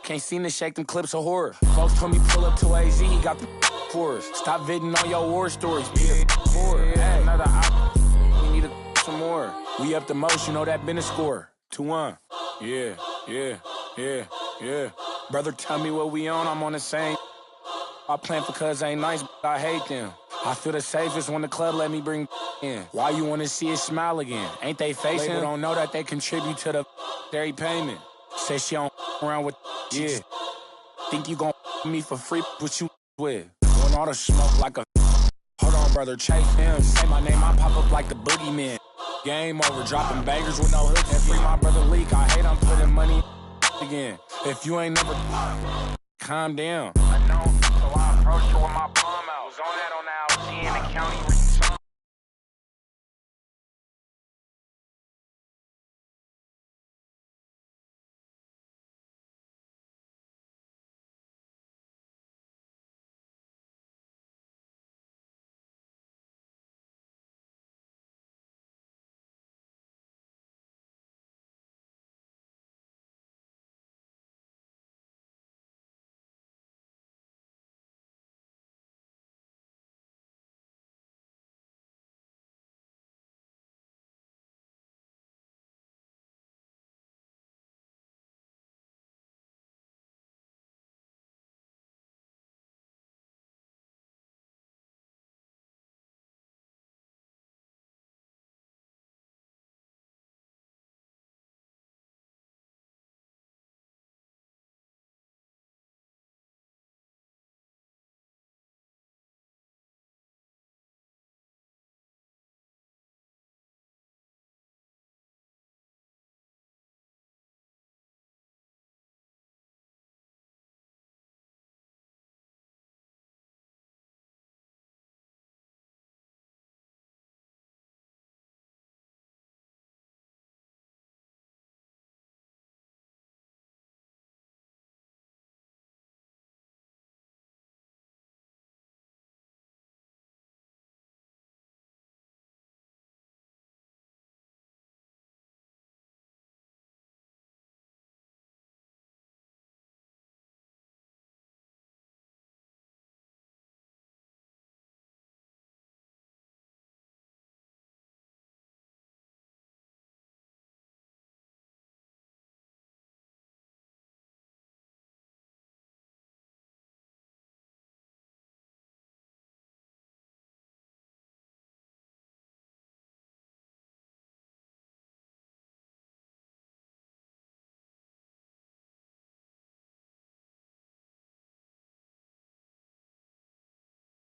can't seem to shake them clips of horror. Folks told me pull up to AZ, he got the for us. Stop viding on your war stories, be the for it. Hey, another we need some more. We up the most, you know that been a score. 2-1. Yeah. Brother, tell me what we on, I'm on the same. I plan for cuz ain't nice, but I hate them. I feel the safest when the club let me bring in. Why you wanna see it smile again? Ain't they facing? They don't know that they contribute to the dairy payment. Say she don't around with Think you gon' me for free, what you with? When all the smoke like a. Hold on, brother, chase him. Say my name, I pop up like the boogeyman. Game over, dropping bangers with no hook. And free my brother leak. I hate I'm putting money again. If you ain't never calm down. I know, so I approached her with my palm out. Was on that she in the county.